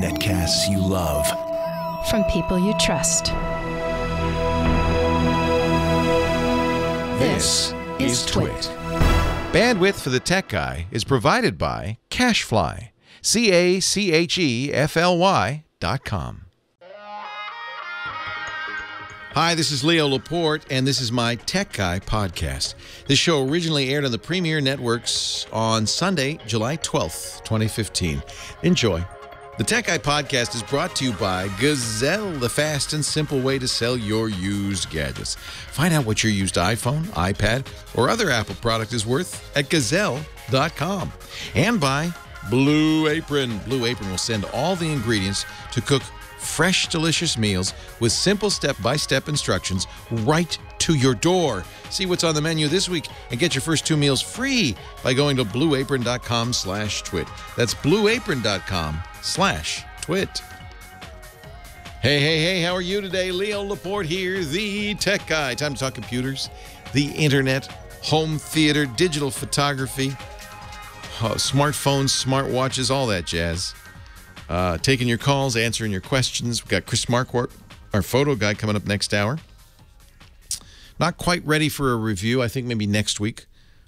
Netcasts you love. From people you trust. This is Twit. Bandwidth for the Tech Guy is provided by CacheFly. CacheFly.com. Hi, this is Leo Laporte, and this is my Tech Guy podcast. This show originally aired on the Premier Networks on Sunday, July 12th, 2015. Enjoy. The Tech Guy podcast is brought to you by Gazelle, the fast and simple way to sell your used gadgets. Find out what your used iPhone, iPad, or other Apple product is worth at Gazelle.com. And by Blue Apron. Blue Apron will send all the ingredients to cook fresh, delicious meals with simple step-by-step instructions right to your door. See what's on the menu this week and get your first 2 meals free by going to blueapron.com/twit. That's blueapron.com/twit. Hey, how are you today? Leo Laporte here, the Tech Guy. Time to talk computers, the internet, home theater, digital photography, smartphones, smartwatches, all that jazz. Taking your calls, answering your questions. We've got Chris Marquardt, our photo guy, coming up next hour. Not quite ready for a review. I think maybe next week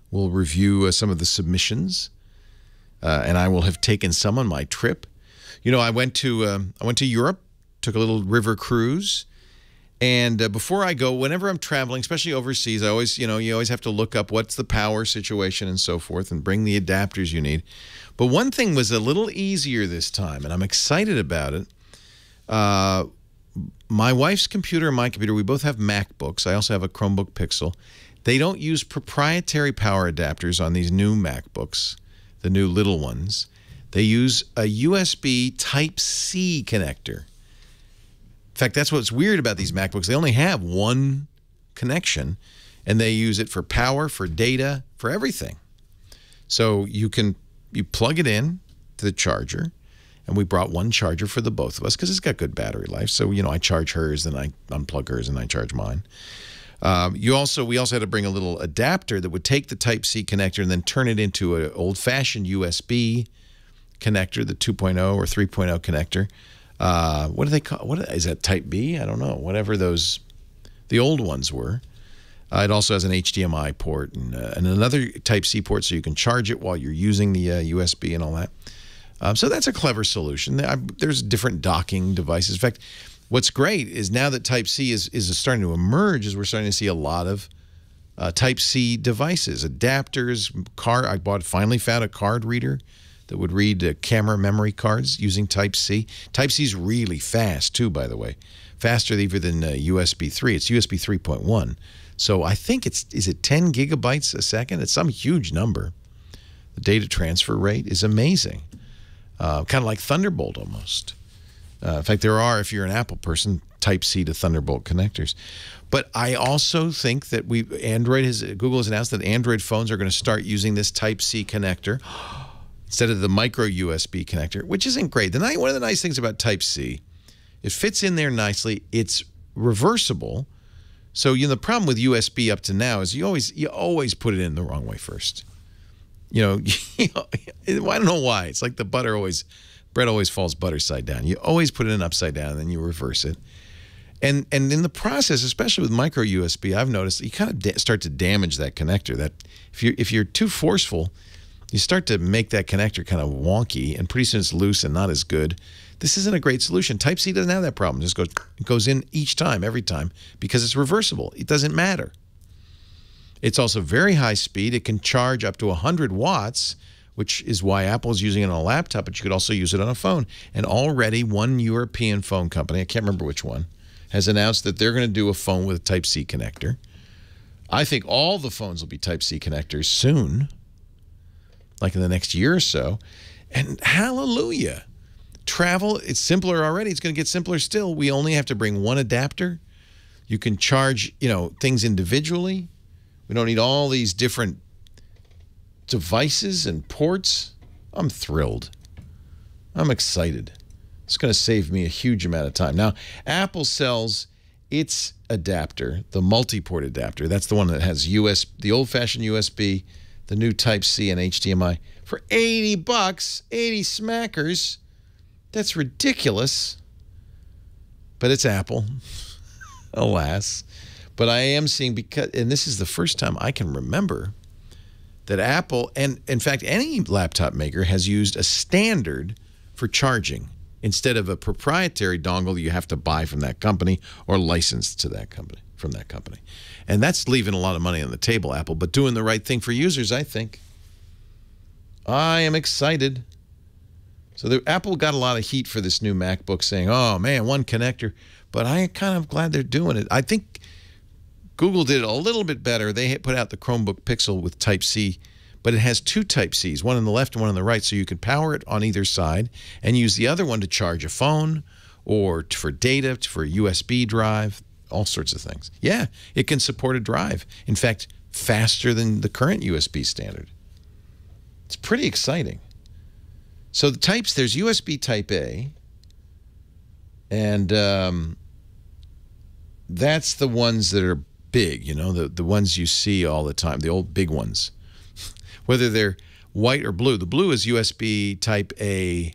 we'll review some of the submissions, and I will have taken some on my trip. You know, I went to Europe, took a little river cruise, and before I go, whenever I'm traveling, especially overseas, I always, you always have to look up what's the power situation and so forth, and bring the adapters you need. But one thing was a little easier this time, and I'm excited about it. My wife's computer and my computer, we both have MacBooks. I also have a Chromebook Pixel. They don't use proprietary power adapters on these new MacBooks, the new little ones. They use a USB Type-C connector. In fact, that's what's weird about these MacBooks. They only have one connection, and they use it for power, for data, for everything. So you plug it in to the charger, and we brought one charger for the both of us because it's got good battery life. So, I charge hers, then I unplug hers, and I charge mine. We also had to bring a little adapter that would take the Type-C connector and then turn it into an old-fashioned USB connector, the 2.0 or 3.0 connector. What do they call? Is that Type B? I don't know. Whatever the old ones were. It also has an HDMI port and another Type-C port so you can charge it while you're using the USB and all that. So that's a clever solution. There's different docking devices. In fact, what's great is now that Type-C is starting to emerge, is we're starting to see a lot of Type-C devices, adapters, I finally found a card reader that would read camera memory cards using Type-C. Type-C is really fast, too, by the way. Faster even than USB 3. It's USB 3.1. So I think is it 10 gigabytes a second? It's some huge number. The data transfer rate is amazing. Kind of like Thunderbolt almost. In fact, there are, if you're an Apple person, Type-C to Thunderbolt connectors. But I also think that Google has announced that Android phones are going to start using this Type-C connector instead of the micro USB connector, which isn't great. One of the nice things about Type-C, it fits in there nicely. It's reversible. So the problem with USB up to now is you always put it in the wrong way first. I don't know why. It's like the bread always falls butter side down. You always put it in upside down and then you reverse it. And in the process, especially with micro USB, I've noticed you kind of start to damage that connector. That if you're too forceful, you start to make that connector kind of wonky, and pretty soon it's loose and not as good. This isn't a great solution. Type-C doesn't have that problem. It goes in each time, every time, because it's reversible. It doesn't matter. It's also very high speed. It can charge up to 100 watts, which is why Apple's using it on a laptop, but you could also use it on a phone. And already one European phone company, I can't remember which one, has announced that they're going to do a phone with a Type-C connector. I think all the phones will be Type-C connectors soon, like in the next year or so. And hallelujah. Travel, it's simpler already. It's going to get simpler still. We only have to bring one adapter. You can charge, things individually. We don't need all these different devices and ports. I'm thrilled. I'm excited. It's going to save me a huge amount of time. Now, Apple sells its adapter, the multi-port adapter. That's the one that has the old-fashioned USB the new Type-C and HDMI for $80, 80 smackers. That's ridiculous. But it's Apple, alas. But I am seeing, and this is the first time I can remember that Apple, and in fact any laptop maker, has used a standard for charging instead of a proprietary dongle you have to buy from that company or licensed to that company, from that company. And that's leaving a lot of money on the table, Apple, but doing the right thing for users, I think. I am excited. So Apple got a lot of heat for this new MacBook, saying, oh, man, one connector. But I am kind of glad they're doing it. I think Google did it a little bit better. They put out the Chromebook Pixel with Type-C, but it has two Type-Cs, one on the left and one on the right, so you can power it on either side and use the other one to charge a phone or for data, for a USB drive, all sorts of things. Yeah, it can support a drive. In fact, faster than the current USB standard. It's pretty exciting. So the types, there's USB Type-A, and that's the ones that are big, you know, the ones you see all the time, the old big ones. Whether they're white or blue. The blue is USB Type-A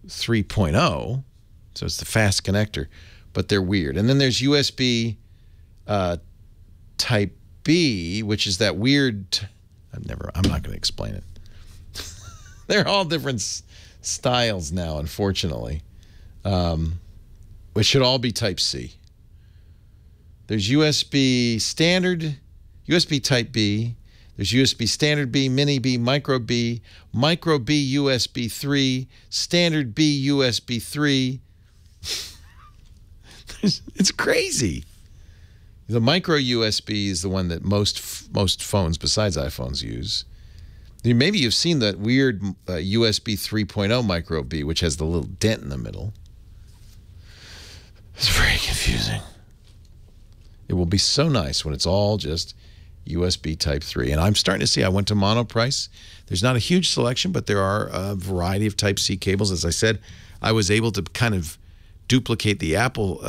3.0, so it's the fast connector, but they're weird. And then there's USB Type-B, which is that weird, I'm not going to explain it. They're all different styles now, unfortunately. Which should all be Type-C. There's USB standard, USB Type-B. There's USB standard B, mini B, micro B USB 3, standard B USB 3. It's crazy. The micro USB is the one that most phones besides iPhones use. Maybe you've seen that weird USB 3.0 micro B, which has the little dent in the middle. It's very confusing. It will be so nice when it's all just USB Type 3. And I'm starting to see, I went to Monoprice. There's not a huge selection, but there are a variety of Type-C cables. As I said, I was able to kind of duplicate the Apple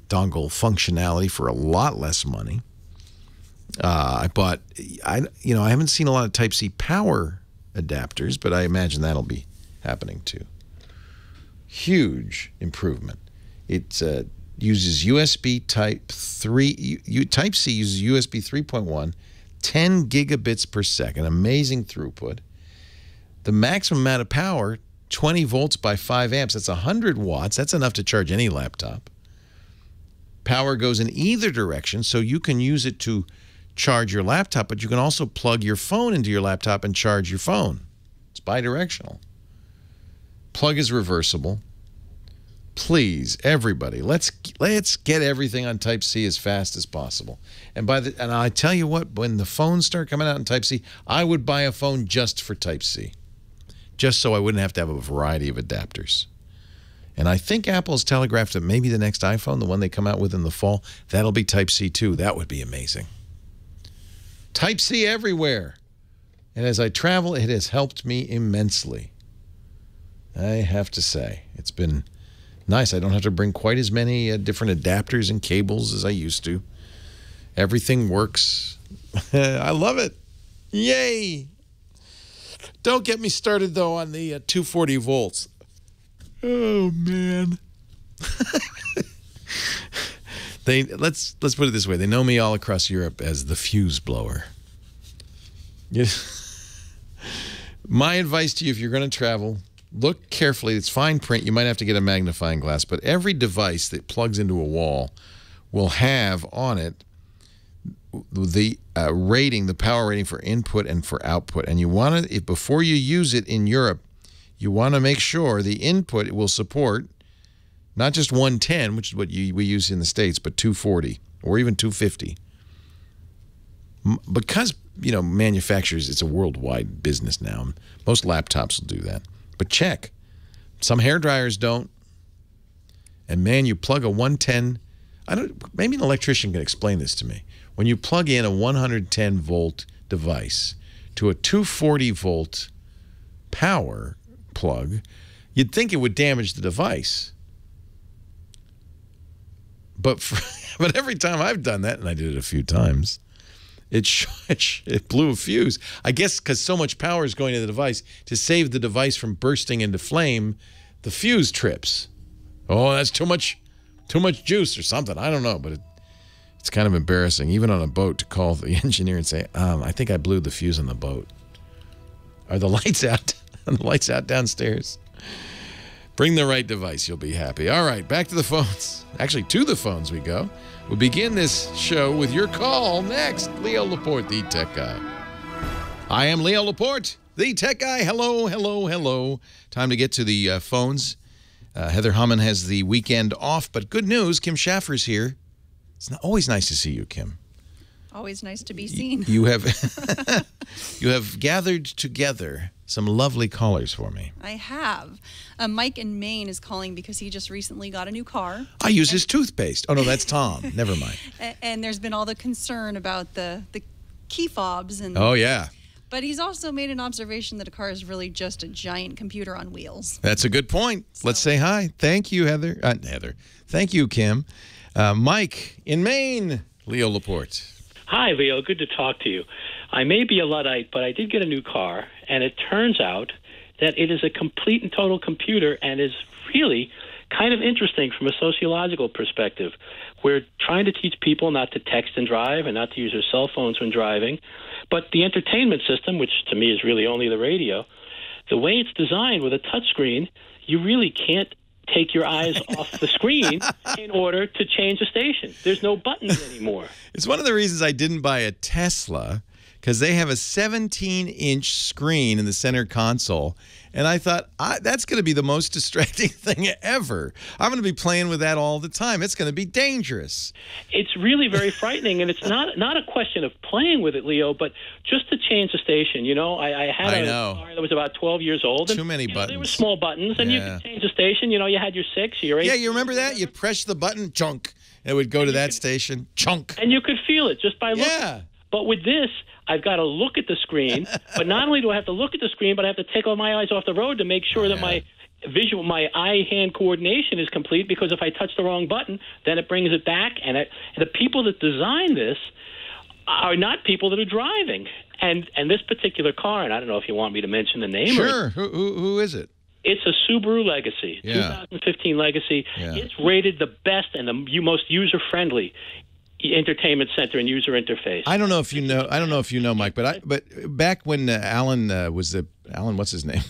dongle functionality for a lot less money. I haven't seen a lot of Type-C power adapters, but I imagine that'll be happening too. Huge improvement. It uses USB Type 3. Type-C uses USB 3.1, 10 gigabits per second, amazing throughput. The maximum amount of power, 20 volts by 5 amps. That's 100 watts. That's enough to charge any laptop. Power goes in either direction, so you can use it to charge your laptop, but you can also plug your phone into your laptop and charge your phone. It's bidirectional. Plug is reversible. Please, everybody, let's get everything on Type-C as fast as possible. And I tell you what, when the phones start coming out in Type-C, I would buy a phone just for Type-C, just so I wouldn't have to have a variety of adapters. And I think Apple's telegraphed that maybe the next iPhone, the one they come out with in the fall, that'll be Type-C too. That would be amazing. Type-C everywhere. And as I travel, it has helped me immensely. I have to say, it's been nice. I don't have to bring quite as many different adapters and cables as I used to. Everything works. I love it. Yay. Don't get me started, though, on the 240 volts. Oh, man. Let's put it this way. They know me all across Europe as the fuse blower. My advice to you, if you're going to travel, look carefully. It's fine print. You might have to get a magnifying glass, but every device that plugs into a wall will have on it the rating, the power rating for input and for output. And you want to, before you use it in Europe, you want to make sure the input will support not just 110, which is what we use in the States, but 240 or even 250. Because, manufacturers, it's a worldwide business now. Most laptops will do that. But check. Some hair dryers don't. And man, you plug a 110. Maybe an electrician can explain this to me. When you plug in a 110 volt device to a 240 volt power plug, you'd think it would damage the device. But every time I've done that, and I did it a few times, It blew a fuse. I guess because so much power is going to the device, to save the device from bursting into flame, the fuse trips. Oh, that's too much juice or something. I don't know, but it's kind of embarrassing, even on a boat, to call the engineer and say, I think I blew the fuse on the boat. Are the lights out? Are the lights out downstairs? Bring the right device. You'll be happy. All right, back to the phones. Actually, to the phones we go. We'll begin this show with your call next. Leo Laporte, the tech guy. I am Leo Laporte, the tech guy. Hello, hello, hello. Time to get to the phones. Heather Hammond has the weekend off, but good news, Kim Schaffer's here. It's always nice to see you, Kim. Always nice to be seen. You have you have gathered together some lovely callers for me. I have. Mike in Maine is calling because he just recently got a new car. I use his toothpaste. Oh, no, that's Tom. Never mind. And there's been all the concern about the key fobs. Oh, yeah. But he's also made an observation that a car is really just a giant computer on wheels. That's a good point. Let's say hi. Thank you, Heather. Thank you, Kim. Mike in Maine, Leo Laporte. Hi, Leo. Good to talk to you. I may be a Luddite, but I did get a new car, and it turns out that it is a complete and total computer and is really kind of interesting from a sociological perspective. We're trying to teach people not to text and drive and not to use their cell phones when driving, but the entertainment system, which to me is really only the radio, the way it's designed with a touchscreen, you really can't take your eyes off the screen in order to change the station. There's no buttons anymore. It's one of the reasons I didn't buy a Tesla, because they have a 17-inch screen in the center console. And I thought, that's going to be the most distracting thing ever. I'm going to be playing with that all the time. It's going to be dangerous. It's really very frightening, and it's not a question of playing with it, Leo, but just to change the station. You know, I had a car that was about 12 years old. And, too many buttons. There were small buttons, and you could change the station. You know, you had your 6, your 8. Yeah, you remember that? You press the button, chunk. It would go to that station, chunk. And you could feel it just by looking. Yeah. But with this, I've got to look at the screen. But not only do I have to look at the screen, but I have to take all my eyes off the road to make sure that my eye-hand coordination is complete, because if I touch the wrong button, then it brings it back. And the people that design this are not people that are driving. And this particular car, and I don't know if you want me to mention the name. Sure. Who is it? It's a Subaru Legacy, 2015 Legacy. Yeah. It's rated the best and the most user-friendly entertainment center and user interface. I don't know if you know, Mike, but back when Alan what's his name,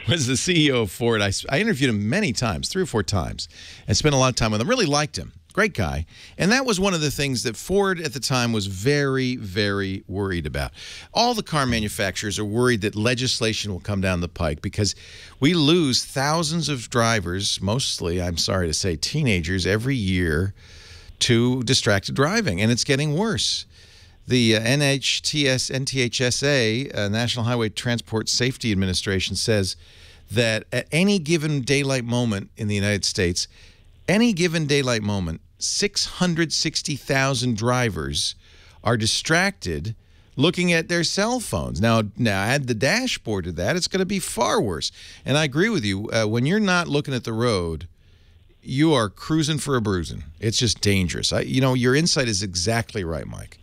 was the CEO of Ford, I interviewed him many times, 3 or 4 times, and spent a lot of time with him. Really liked him. Great guy. And that was one of the things that Ford at the time was very, very worried about. All the car manufacturers are worried that legislation will come down the pike because we lose thousands of drivers, mostly, I'm sorry to say, teenagers, every year to distracted driving, and it's getting worse. The NHTSA, National Highway Transport Safety Administration, says that at any given daylight moment in the United States, any given daylight moment, 660,000 drivers are distracted looking at their cell phones. Now add the dashboard to that, it's going to be far worse. And I agree with you. When you're not looking at the road, you are cruising for a bruising. It's just dangerous. Your insight is exactly right, Mike.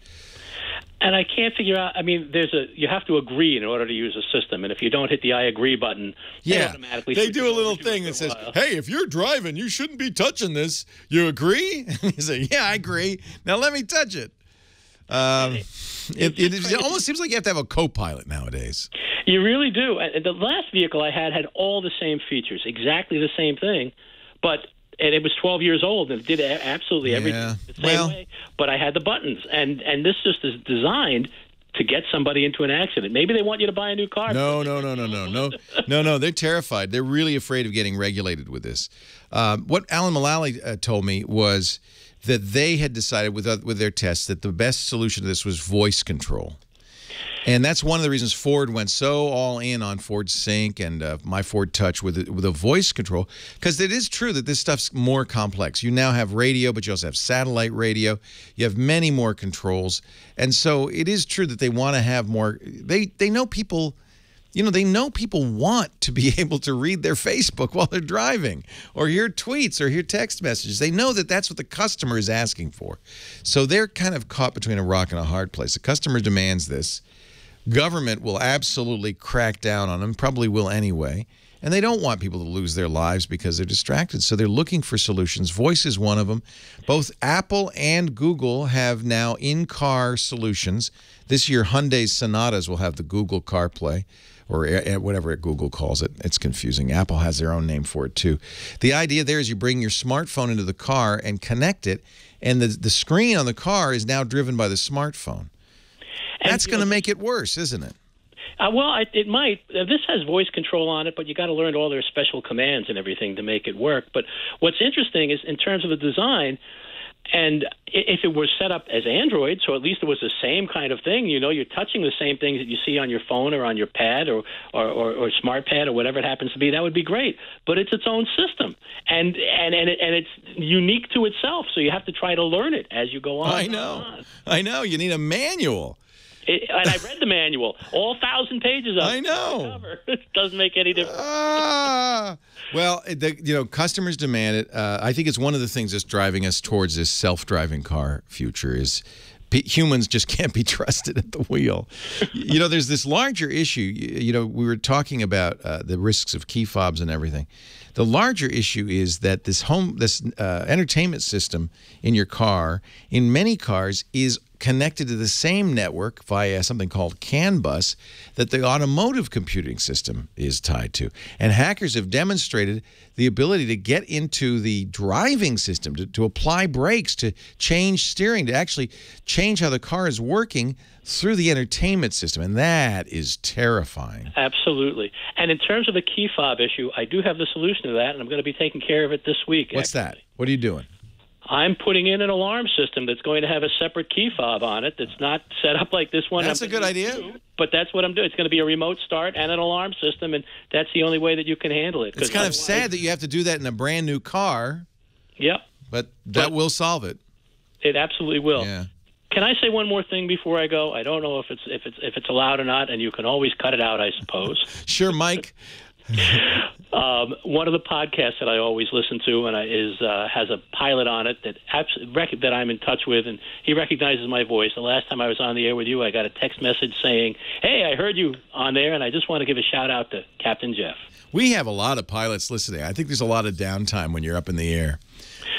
And I can't figure out, I mean, you have to agree in order to use a system. And if you don't hit the I agree button, they do a little thing that says, hey, if you're driving, you shouldn't be touching this. You agree? And you say, yeah, I agree. Now let me touch it. It almost seems like you have to have a co-pilot nowadays. You really do. And the last vehicle I had all the same features, exactly the same thing, and it was 12 years old, and it did absolutely everything the same way. But I had the buttons, and this just is designed to get somebody into an accident. Maybe they want you to buy a new car. No. They're terrified. They're really afraid of getting regulated with this. What Alan Mullally told me was that they had decided with their tests that the best solution to this was voice control. And that's one of the reasons Ford went so all in on Ford Sync and My Ford Touch with a voice control, because it is true that this stuff's more complex. You now have radio, but you also have satellite radio. You have many more controls. And so it is true that they want to have more. They know people You know, they know people want to be able to read their Facebook while they're driving or hear tweets or hear text messages. They know that that's what the customer is asking for. So they're kind of caught between a rock and a hard place. The customer demands this. Government will absolutely crack down on them, probably will anyway. And they don't want people to lose their lives because they're distracted. So they're looking for solutions. Voice is one of them. Both Apple and Google have now in-car solutions. This year, Hyundai's Sonatas will have the Google CarPlay, or whatever Google calls it. It's confusing. Apple has their own name for it, too. The idea there is you bring your smartphone into the car and connect it, and the screen on the car is now driven by the smartphone. That's going to make it worse, isn't it? Well, it might. This has voice control on it, but you got to learn all their special commands and everything to make it work. But what's interesting is in terms of the design, and if it was set up as Android, so at least it was the same kind of thing, you know, you're touching the same things that you see on your phone or on your pad or smart pad or whatever it happens to be, that would be great. But it's its own system, and it's unique to itself, so you have to try to learn it as you go on. I know. You need a manual. And I read the manual, all 1,000 pages of it. I know. It doesn't make any difference. Well, customers demand it. I think it's one of the things that's driving us towards this self-driving car future is humans just can't be trusted at the wheel. You know, there's this larger issue. You know, we were talking about the risks of key fobs and everything. The larger issue is that this entertainment system in your car, in many cars, is connected to the same network via something called CAN bus that the automotive computing system is tied to. And hackers have demonstrated the ability to get into the driving system, to apply brakes, to change steering, to actually change how the car is working through the entertainment system. And that is terrifying. Absolutely. And in terms of the key fob issue, I do have the solution to that, and I'm going to be taking care of it this week. What's that? What are you doing? I'm putting in an alarm system that's going to have a separate key fob on it that's not set up like this one. That's a good idea. But that's what I'm doing. It's going to be a remote start and an alarm system, and that's the only way that you can handle it. It's kind of sad that you have to do that in a brand new car. Yep. But that will solve it. It absolutely will. Yeah. Can I say one more thing before I go? I don't know if it's allowed or not, and you can always cut it out, I suppose. Sure, Mike. One of the podcasts that I always listen to and has a pilot on it that I'm in touch with, and he recognizes my voice. The last time I was on the air with you, I got a text message saying, "Hey, I heard you on there, and I just want to give a shout-out to Captain Jeff." We have a lot of pilots listening. I think there's a lot of downtime when you're up in the air.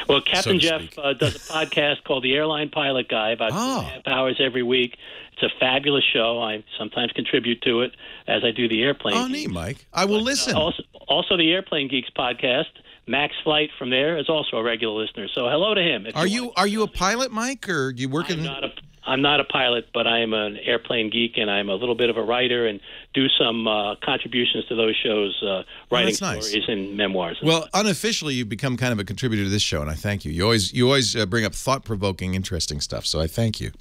Well, Captain Jeff does a podcast called The Airline Pilot Guy, about 2.5 hours every week. It's a fabulous show. I sometimes contribute to it as I do the Airplane Geeks. Neat, Mike. I will listen. Also, the Airplane Geeks podcast. Max Flight from there is also a regular listener. So hello to him. Are you a pilot, Mike, or do you work in? I'm not a pilot, but I am an airplane geek, and I'm a little bit of a writer and do some contributions to those shows, writing stories and memoirs. Well, unofficially, you've become kind of a contributor to this show, and I thank you. You always bring up thought-provoking, interesting stuff, so I thank you.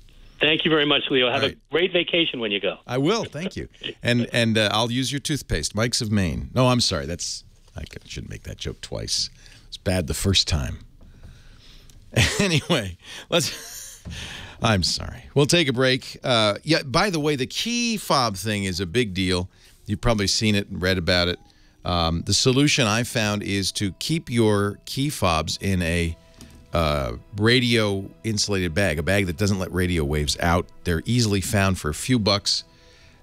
Thank you very much, Leo. Have a great vacation when you go. I will. Thank you. And I'll use your toothpaste, Mike's of Maine. No, I'm sorry. I shouldn't make that joke twice. It's bad the first time. Anyway, I'm sorry. We'll take a break. Yeah. By the way, the key fob thing is a big deal. You've probably seen it and read about it. The solution I found is to keep your key fobs in a radio insulated bag, a bag that doesn't let radio waves out. They're easily found for a few bucks.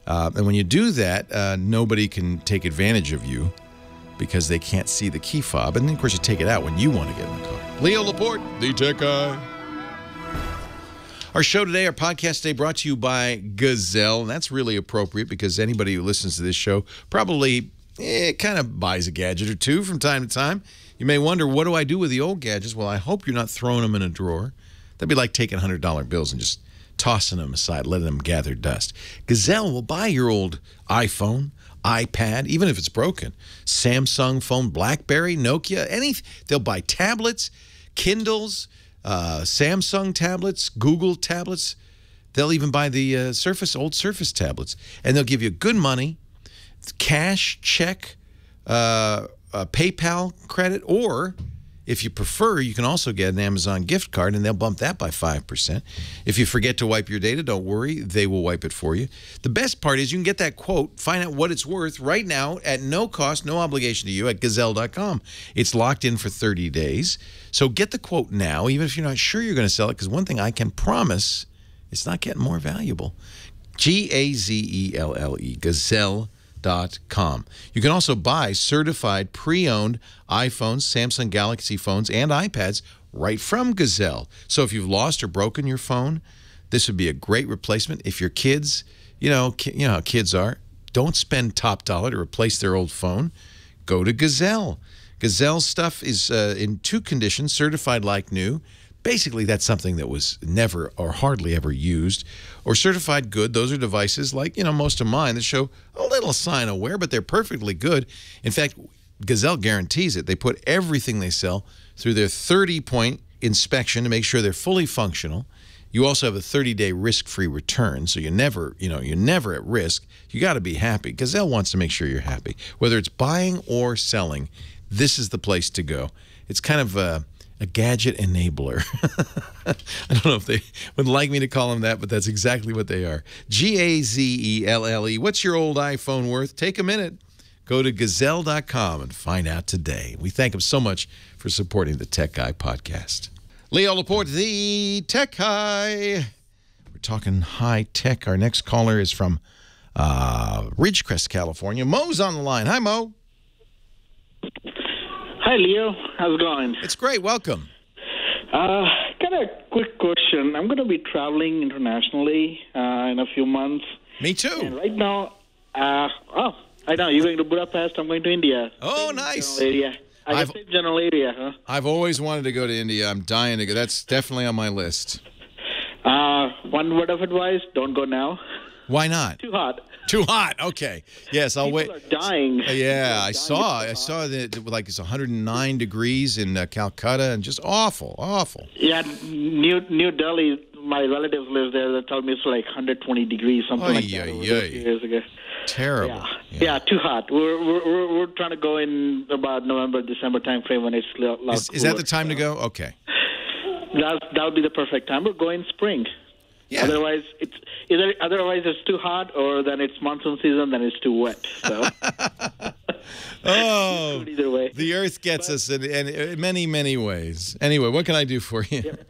And when you do that, nobody can take advantage of you because they can't see the key fob. And then, of course, you take it out when you want to get in the car. Leo Laporte, the tech guy. Our show today, our podcast today, brought to you by Gazelle. And that's really appropriate because anybody who listens to this show probably kind of buys a gadget or two from time to time. You may wonder, what do I do with the old gadgets? Well, I hope you're not throwing them in a drawer. That'd be like taking $100 bills and just tossing them aside, letting them gather dust. Gazelle will buy your old iPhone, iPad, even if it's broken, Samsung phone, BlackBerry, Nokia, anything. They'll buy tablets, Kindles, Samsung tablets, Google tablets. They'll even buy the old Surface tablets. And they'll give you good money, cash, check, PayPal credit, or If you prefer, you can also get an Amazon gift card, and they'll bump that by 5%. If you forget to wipe your data, don't worry. They will wipe it for you. The best part is you can get that quote, find out what it's worth right now at no cost, no obligation to you at Gazelle.com. It's locked in for 30 days. So get the quote now, even if you're not sure you're going to sell it, because one thing I can promise, it's not getting more valuable. Gazelle, Gazelle.com. You can also buy certified pre-owned iPhones, Samsung Galaxy phones, and iPads right from Gazelle. So if you've lost or broken your phone, this would be a great replacement. If your kids, you know how kids are, don't spend top dollar to replace their old phone. Go to Gazelle. Gazelle stuff is in 2 conditions, certified like new. Basically, that's something that was never or hardly ever used. Or certified good, those are devices like, most of mine that show a little sign of wear, but they're perfectly good. In fact, Gazelle guarantees it. They put everything they sell through their 30-point inspection to make sure they're fully functional. You also have a 30-day risk-free return, so you're never at risk. You got to be happy. Gazelle wants to make sure you're happy. Whether it's buying or selling, this is the place to go. It's kind of a gadget enabler. I don't know if they would like me to call them that, but that's exactly what they are. Gazelle. What's your old iPhone worth? Take a minute. Go to Gazelle.com and find out today. We thank them so much for supporting the Tech Guy podcast. Leo Laporte, the Tech Guy. We're talking high tech. Our next caller is from Ridgecrest, California. Mo's on the line. Hi, Mo. Hi, Leo. How's it going? It's great. Welcome. Got a quick question. I'm going to be traveling internationally in a few months. Me too. And right now, I know. You're going to Budapest. I'm going to India. Oh, Same nice. General area. Same general area, huh? I've always wanted to go to India. I'm dying to go. That's definitely on my list. One word of advice, don't go now. Why not? Too hot. Too hot. Okay. Yes, I'll wait. People are dying. Yeah, I saw that like it's 109 degrees in Calcutta and just awful. Yeah, New Delhi, my relatives live there. They told me it's like 120 degrees, something like that. A few years ago. Terrible. Yeah, too hot. We're trying to go in about November, December time frame when it's a lot cooler. Is that the time to go? Okay. That would be the perfect time. We're going spring. Yeah. Otherwise it's too hot, or then it's monsoon season, then it's too wet. So. Oh, either way. The earth gets us in many, many ways. Anyway, what can I do for you? Yep.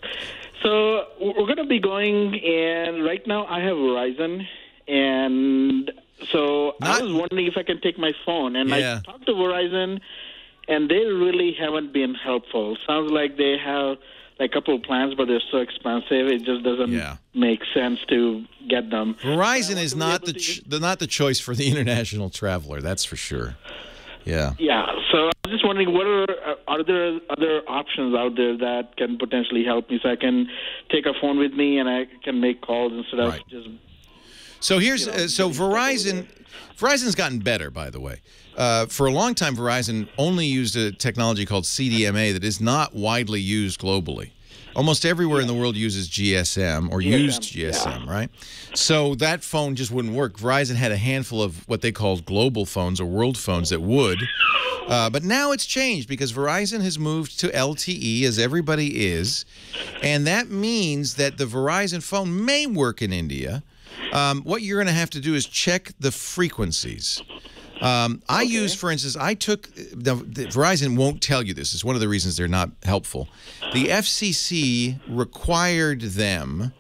So we're going to be going, and right now I have Verizon, and so I was wondering if I can take my phone. And I talked to Verizon, and they really haven't been helpful. Sounds like they have a couple of plans, but they're so expensive, it just doesn't make sense to get them. Verizon is not the choice for the international traveler, that's for sure. Yeah. Yeah, so I'm just wondering, are there other options out there that can potentially help me, so I can take a phone with me and I can make calls instead of just... So here's Verizon's gotten better, by the way. For a long time, Verizon only used a technology called CDMA that is not widely used globally. Almost everywhere in the world uses GSM or used GSM, right? So that phone just wouldn't work. Verizon had a handful of what they called global phones or world phones that would. But now it's changed because Verizon has moved to LTE, as everybody is. And that means that the Verizon phone may work in India. What you're going to have to do is check the frequencies. I use, for instance, Verizon won't tell you this. It's one of the reasons they're not helpful. The FCC required them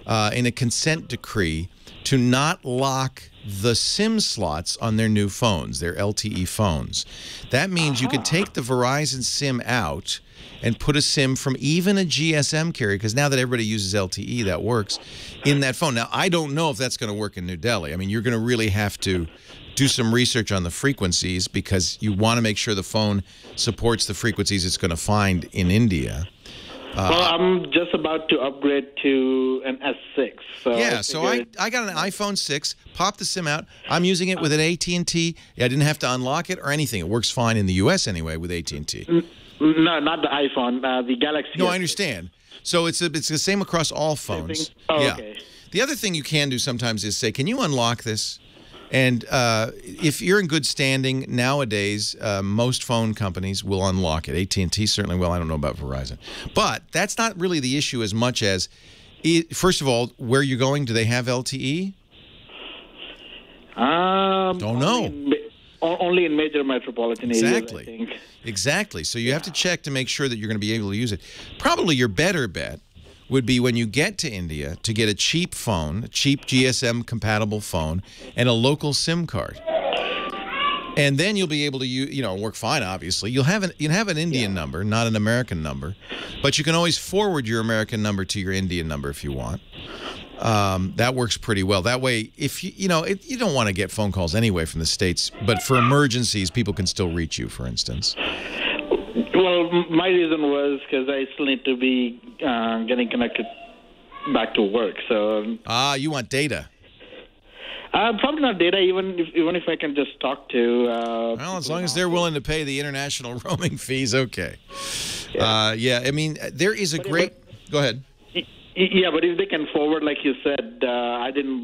in a consent decree to not lock the SIM slots on their new phones, their LTE phones. That means you could take the Verizon SIM out and put a SIM from even a GSM carrier, because now that everybody uses LTE, that works, in that phone. Now, I don't know if that's going to work in New Delhi. I mean, you're going to really have to do some research on the frequencies because you want to make sure the phone supports the frequencies it's going to find in India. Well, I'm just about to upgrade to an S6. So I got an iPhone 6, popped the SIM out. I'm using it with an AT&T. I didn't have to unlock it or anything. It works fine in the U.S. anyway with AT&T. No, not the iPhone, the Galaxy. No, I understand. So it's the same across all phones. Okay. The other thing you can do sometimes is say, can you unlock this? And if you're in good standing nowadays, most phone companies will unlock it. AT&T certainly will. I don't know about Verizon. But that's not really the issue as much as, first of all, where you're going, do they have LTE? Don't know. Only in major metropolitan areas, Exactly. I think. Exactly. So you have to check to make sure that you're going to be able to use it. Probably your better bet would be when you get to India to get a cheap phone, a cheap GSM-compatible phone, and a local SIM card. And then you'll be able to work fine, obviously. You'll have an Indian number, not an American number. But you can always forward your American number to your Indian number if you want. That works pretty well. That way, if you don't want to get phone calls anyway from the States, but for emergencies, people can still reach you, for instance. Well, my reason was because I still need to be getting connected back to work. So you want data? Probably not data. Even if I can just talk to. Well, as long as they're willing to pay the international roaming fees, okay. Yeah. I mean, there is a great. Go ahead. Yeah, but if they can forward, like you said, I didn't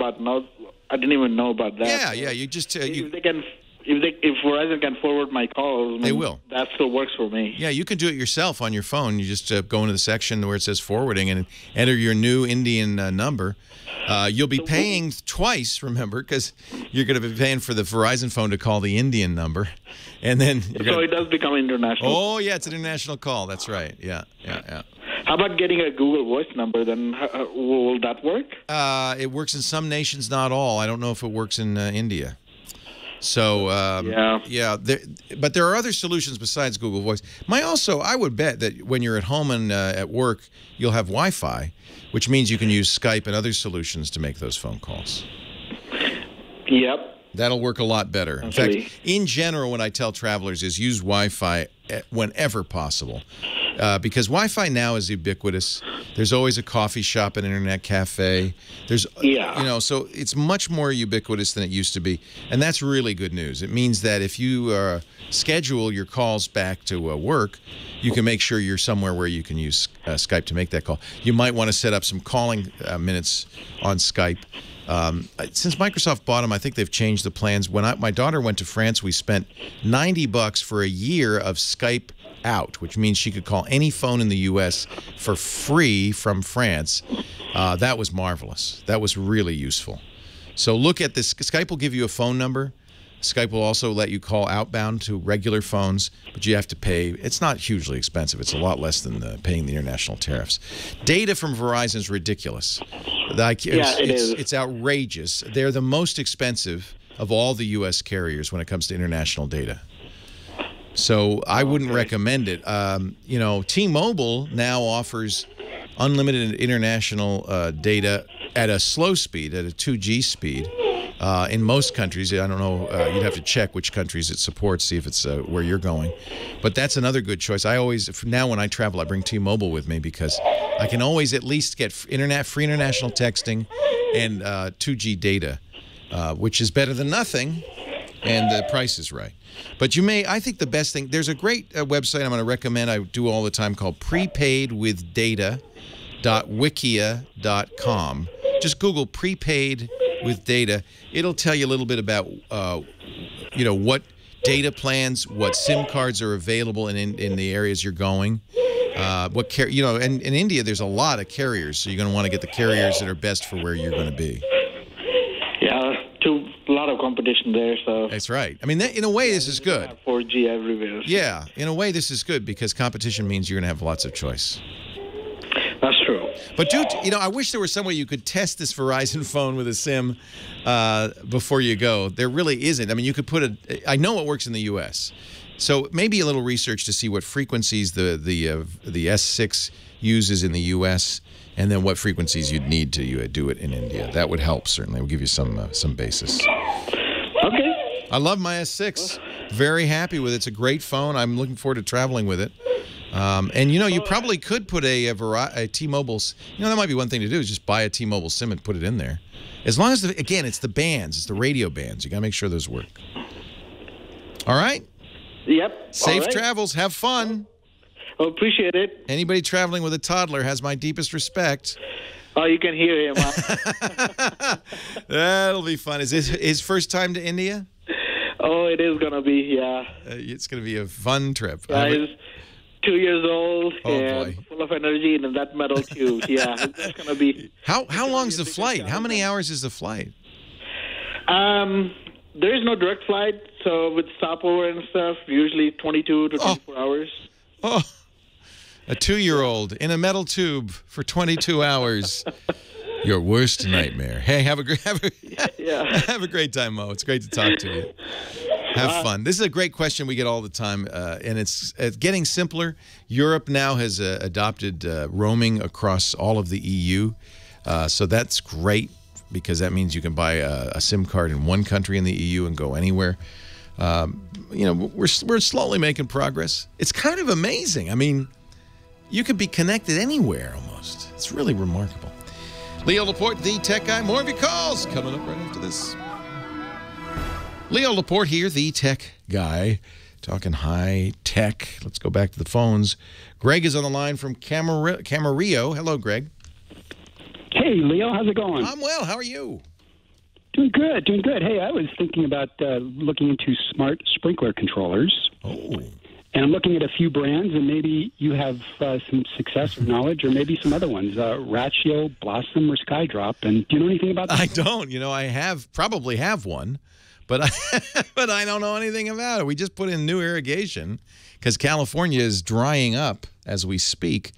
even know about that. Yeah. You just if they can. If Verizon can forward my calls, they will. That still works for me. Yeah, you can do it yourself on your phone. You just go into the section where it says forwarding and enter your new Indian number. You'll be paying twice, remember, because you're going to be paying for the Verizon phone to call the Indian number, and then so it does become international. Oh yeah, it's an international call. That's right. Yeah. How about getting a Google Voice number? Then will that work? It works in some nations, not all. I don't know if it works in India. So but there are other solutions besides Google Voice. I would bet that when you're at home and at work, you'll have Wi-Fi, which means you can use Skype and other solutions to make those phone calls. Yep. That'll work a lot better. In fact, in general, what I tell travelers is use Wi-Fi whenever possible. Because Wi-Fi now is ubiquitous. There's always a coffee shop, an internet cafe. So it's much more ubiquitous than it used to be, and that's really good news. It means that if you schedule your calls back to work, you can make sure you're somewhere where you can use Skype to make that call. You might want to set up some calling minutes on Skype. Since Microsoft bought them, I think they've changed the plans. When my daughter went to France, we spent $90 for a year of Skype out, which means she could call any phone in the U.S. for free from France. That was marvelous. That was really useful. So look at this. Skype will give you a phone number. Skype will also let you call outbound to regular phones, but you have to pay. It's not hugely expensive. It's a lot less than paying the international tariffs. Data from Verizon is ridiculous. It's outrageous. They're the most expensive of all the U.S. carriers when it comes to international data. So I wouldn't recommend it. T-Mobile now offers unlimited international data at a slow speed, at a 2G speed. In most countries, I don't know, you'd have to check which countries it supports, see if it's where you're going. But that's another good choice. Now when I travel, I bring T-Mobile with me because I can always at least get free international texting and 2G data, which is better than nothing, and the price is right. But I think the best thing, there's a great website I'm going to recommend, I do all the time, called prepaidwithdata.wikia.com. Just Google prepaid with data. It'll tell you a little bit about, what data plans, what SIM cards are available in the areas you're going. And in India, there's a lot of carriers, so you're going to want to get the carriers that are best for where you're going to be. Yeah, a lot of competition there. So that's right. I mean, in a way, this is good. 4G everywhere. Yeah, in a way, this is good because competition means you're going to have lots of choice. That's true. But I wish there was some way you could test this Verizon phone with a SIM before you go. There really isn't. I mean, you could I know it works in the U.S., so maybe a little research to see what frequencies the S6 uses in the U.S. and then what frequencies you'd need to do it in India. That would help, certainly. It would give you some basis. Okay. I love my S6. Very happy with it. It's a great phone. I'm looking forward to traveling with it. And you probably could put a T-Mobile. That might be one thing to do is just buy a T-Mobile SIM and put it in there. As long as again, it's the bands, it's the radio bands. You gotta make sure those work. All right. Yep. Safe travels. Have fun. Oh, appreciate it. Anybody traveling with a toddler has my deepest respect. Oh, you can hear him. Huh? That'll be fun. Is this his first time to India? Oh, it is going to be, yeah. It's going to be a fun trip. Yeah, he's 2 years old and boy. full of energy and in that metal tube. Yeah, it's going to be... How long's the flight? How many hours is the flight? There is no direct flight, so with stopover and stuff, usually 22 to 24 hours. Oh, a 2-year-old in a metal tube for 22 hours. Your worst nightmare. Hey, have a great time, Mo. It's great to talk to you. Have fun. This is a great question we get all the time, and it's getting simpler. Europe now has adopted roaming across all of the EU, so that's great because that means you can buy a SIM card in one country in the EU and go anywhere. You know, we're slowly making progress. It's kind of amazing. I mean, you could be connected anywhere almost. It's really remarkable. Leo Laporte, the tech guy. More of your calls coming up right after this. Leo Laporte here, the tech guy, talking high tech. Let's go back to the phones. Greg is on the line from Camarillo. Hello, Greg. Hey, Leo. How's it going? I'm well. How are you? Doing good, doing good. Hey, I was thinking about looking into smart sprinkler controllers. Oh. And I'm looking at a few brands, and maybe you have some success or knowledge, or maybe some other ones, Ratio, Blossom, or Skydrop. And do you know anything about that? I don't. You know, I probably have one, but I don't know anything about it. We just put in new irrigation because California is drying up as we speak.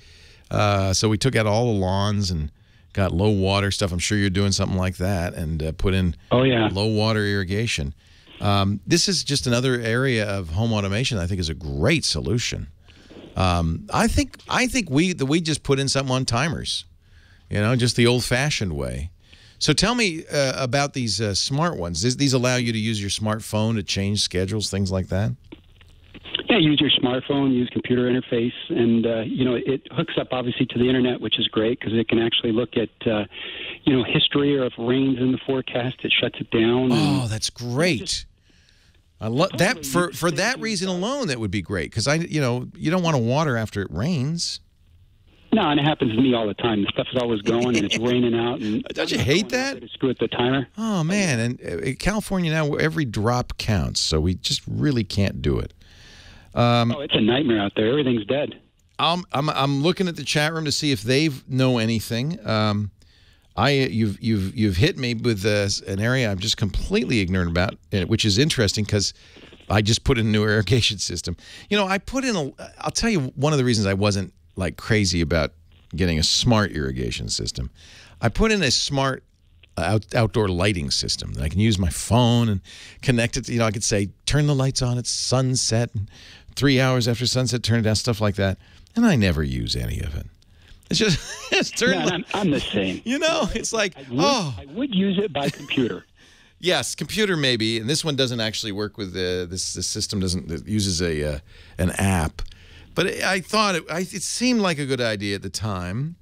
So we took out all the lawns and got low water stuff. I'm sure you're doing something like that and put in low water irrigation. This is just another area of home automation I think is a great solution. I think we just put in something on timers, you know, just the old-fashioned way. So tell me about these smart ones. These allow you to use your smartphone to change schedules, things like that? Yeah, use your smartphone, use computer interface, and, you know, it hooks up, obviously, to the Internet, which is great because it can actually look at, you know, history or if rain's in the forecast, it shuts it down. Oh, that's great. I love that. For that reason alone, that would be great because, you know, you don't want to water after it rains. No, and it happens to me all the time. The stuff is always going, and it's raining out. And don't you hate that? Screw with the timer. Oh, man. And in California now, every drop counts, so we just really can't do it. It's a nightmare out there. Everything's dead. I'm looking at the chat room to see if they know anything. You've hit me with an area I'm just completely ignorant about, which is interesting because I just put in a new irrigation system. You know, I'll tell you one of the reasons I wasn't like crazy about getting a smart irrigation system. I put in a smart outdoor lighting system that I can use my phone and connect it to, you know, I could say, turn the lights on at sunset, and 3 hours after sunset, turn it down, stuff like that. And I never use any of it. It's just I'm the same. You know, it's like, I would use it by computer. Yes, computer maybe, and this one doesn't actually work with this system. It uses an app, but I thought it seemed like a good idea at the time,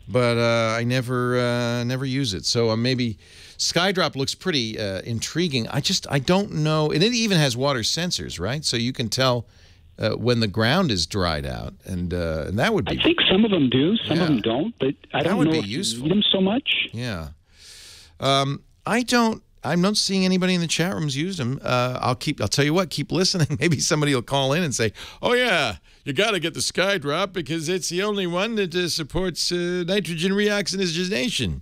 but I never use it. So maybe Skydrop looks pretty intriguing. I don't know, and it even has water sensors, right? So you can tell when the ground is dried out, and that would be. I think some of them do, some of them don't, but I don't know if you need them so much. Yeah, I'm not seeing anybody in the chat rooms use them. I'll tell you what, keep listening. Maybe somebody will call in and say, "Oh yeah, you got to get the Skydrop because it's the only one that supports nitrogen reoxygenation,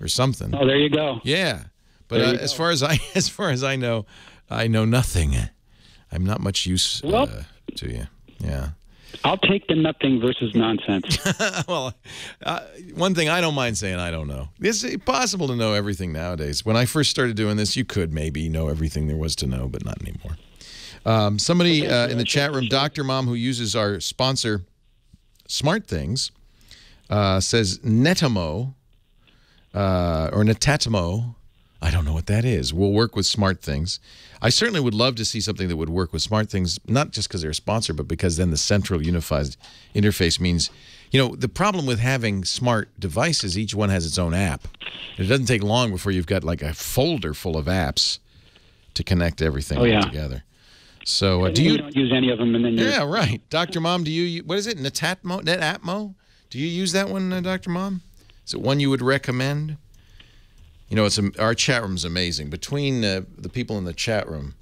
or something." Oh, there you go. Yeah, but as far as I know nothing. I'm not much use to you. Yeah. I'll take the nothing versus nonsense. Well, one thing I don't mind saying, I don't know. It's possible to know everything nowadays. When I first started doing this, you could maybe know everything there was to know, but not anymore. Somebody in the chat room, Dr. Mom, who uses our sponsor, Smart Things, says Netamo or Netatmo. I don't know what that is. We'll work with Smart Things. I certainly would love to see something that would work with Smart Things, not just because they're a sponsor, but because then the central unified interface means, you know, the problem with having smart devices, each one has its own app. It doesn't take long before you've got like a folder full of apps to connect everything together. So you don't use any of them, and then yeah, right. Dr. Mom, do you? What is it? Netatmo? Do you use that one, Dr. Mom? Is it one you would recommend? You know, our chat room's amazing. Between the people in the chat room.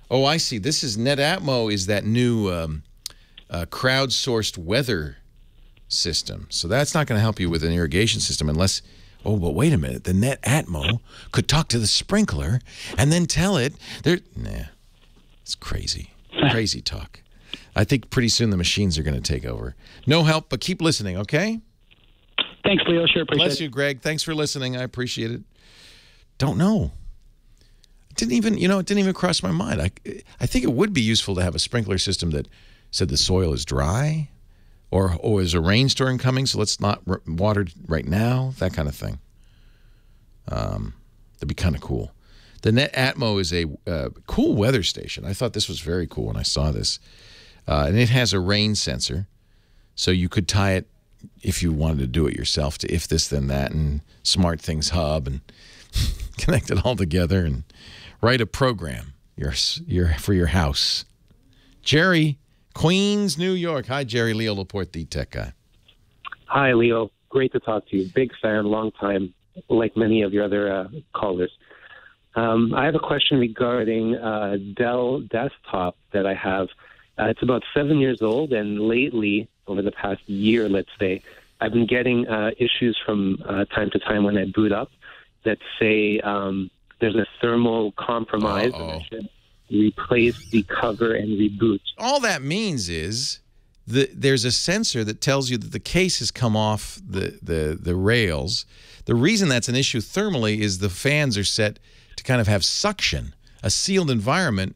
Oh, I see. This is NetAtmo is that new crowdsourced weather system. So that's not going to help you with an irrigation system unless... Oh, but wait a minute. The NetAtmo could talk to the sprinkler and then tell it... Nah, it's crazy. Crazy talk. I think pretty soon the machines are going to take over. No help, but keep listening, okay? Thanks, Leo. Sure, appreciate it. Bless you, Greg. Thanks for listening. I appreciate it. Don't know. It didn't even cross my mind. I think it would be useful to have a sprinkler system that said the soil is dry, or is a rainstorm coming, so let's not water right now, that kind of thing. That'd be kind of cool. The NetAtmo is a cool weather station. I thought this was very cool when I saw this. And it has a rain sensor, so you could tie it, if you wanted to do it yourself, to If This Then That and Smart Things Hub and connect it all together and write a program for your house. Jerry, Queens, New York. Hi, Jerry. Leo Laporte, the tech guy. Hi, Leo. Great to talk to you. Big fan, long time, like many of your other callers. I have a question regarding Dell desktop that I have. It's about 7 years old, and lately, over the past year, let's say, I've been getting issues from time to time when I boot up that say there's a thermal compromise and I should replace the cover and reboot. All that means is there's a sensor that tells you that the case has come off the rails. The reason that's an issue thermally is the fans are set to kind of have suction, a sealed environment,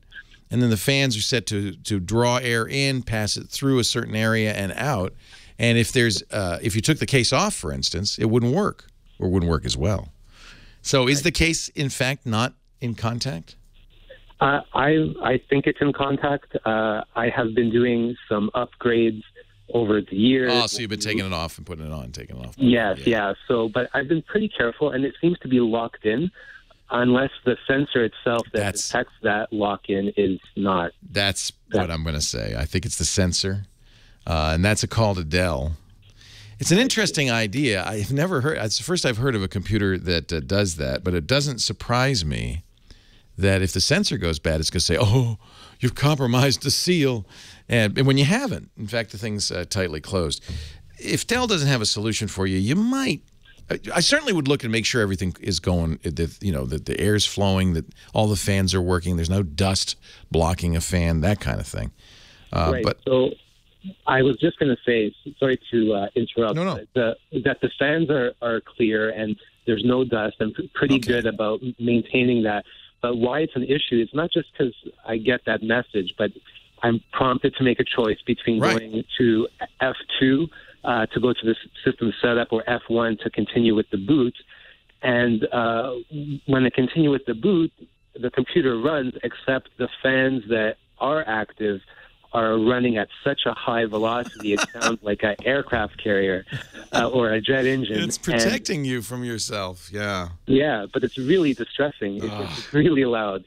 and then the fans are set to draw air in, pass it through a certain area and out. And if you took the case off, for instance, it wouldn't work, or wouldn't work as well. So is the case, in fact, not in contact? I think it's in contact. I have been doing some upgrades over the years. Oh, so you've been taking it off and putting it on, taking it off. Yes, yeah. So, but I've been pretty careful, and it seems to be locked in, unless the sensor itself that detects that lock-in is not. That's what I'm going to say. I think it's the sensor, and that's a call to Dell. It's an interesting idea. I've never heard. It's the first I've heard of a computer that does that, but it doesn't surprise me that if the sensor goes bad, it's going to say, "Oh, you've compromised the seal," and when you haven't. In fact, the thing's tightly closed. If Dell doesn't have a solution for you, you might. I certainly would look and make sure everything is going. That the air's flowing, that all the fans are working. There's no dust blocking a fan, that kind of thing. Right. But so I was just going to say, sorry to interrupt. No. That the fans are clear and there's no dust. I'm pretty good about maintaining that. But why it's an issue, it's not just because I get that message, but I'm prompted to make a choice between going to F2 to go to the system setup or F1 to continue with the boot. And when I continue with the boot, the computer runs, except the fans that are active are running at such a high velocity, it sounds like an aircraft carrier or a jet engine. It's protecting you from yourself, yeah. Yeah, but it's really distressing. It's really loud,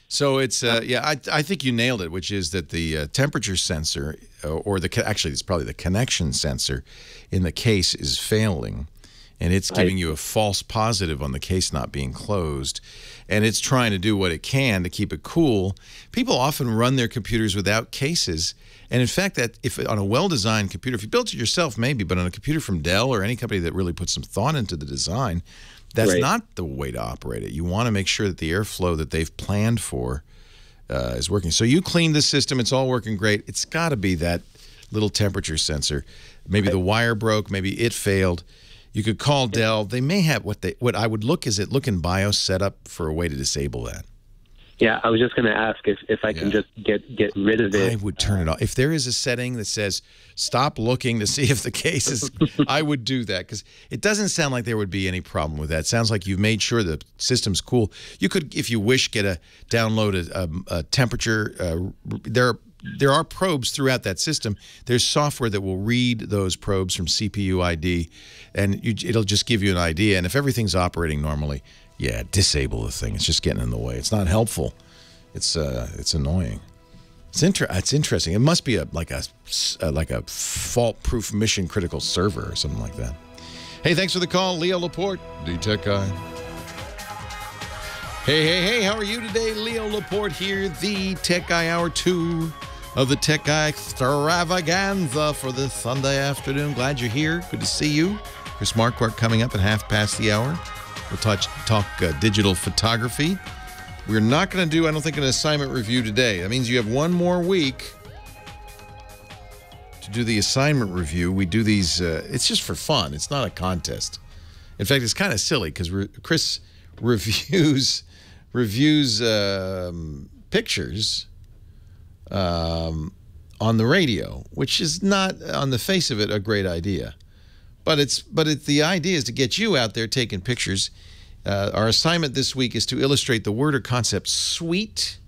So it's, I think you nailed it, which is that the temperature sensor, actually it's probably the connection sensor in the case is failing, and it's giving you a false positive on the case not being closed, and it's trying to do what it can to keep it cool. People often run their computers without cases, and in fact, that if on a well-designed computer, if you built it yourself maybe, but on a computer from Dell or any company that really puts some thought into the design, that's not the way to operate it. You want to make sure that the airflow that they've planned for is working. So you cleaned the system. It's all working great. It's got to be that little temperature sensor. Maybe the wire broke. Maybe it failed. You could call Dell. They may have what I would look in BIOS setup for a way to disable that. Yeah, I was just going to ask if I can just get rid of it. I would turn it off. If there is a setting that says stop looking to see if the case is, I would do that, because it doesn't sound like there would be any problem with that. It sounds like you've made sure the system's cool. You could, if you wish, download a temperature. There are probes throughout that system. There's software that will read those probes from CPU ID, and it'll just give you an idea. And if everything's operating normally, yeah, disable the thing. It's just getting in the way. It's not helpful. It's annoying. It's interesting. It must be like a fault-proof mission-critical server or something like that. Hey, thanks for the call, Leo Laporte, the tech guy. Hey, how are you today? Leo Laporte here, the tech guy, hour 2 of the tech guy extravaganza for this Sunday afternoon. Glad you're here. Good to see you. Chris Marquardt coming up at 1:30. We'll talk digital photography. We're not going to do, I don't think, an assignment review today. That means you have one more week to do the assignment review. We do these, it's just for fun. It's not a contest. In fact, it's kind of silly because Chris reviews pictures on the radio, which is not, on the face of it, a great idea. But the idea is to get you out there taking pictures. Our assignment this week is to illustrate the word or concept sweet.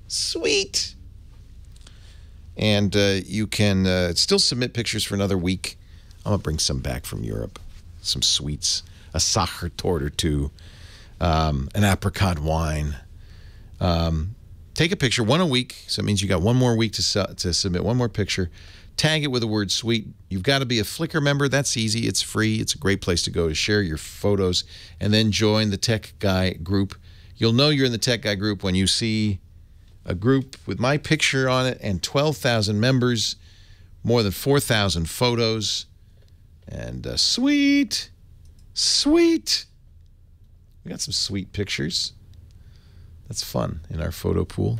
And you can still submit pictures for another week. I'm going to bring some back from Europe. Some sweets, a Sachertorte or two, an apricot wine. Take a picture, one a week. So it means you got one more week to submit one more picture. Tag it with the word sweet. You've got to be a Flickr member. That's easy. It's free. It's a great place to go to share your photos and then join the Tech Guy group. You'll know you're in the Tech Guy group when you see a group with my picture on it and 12,000 members, more than 4,000 photos, and sweet. We got some sweet pictures. That's fun in our photo pool.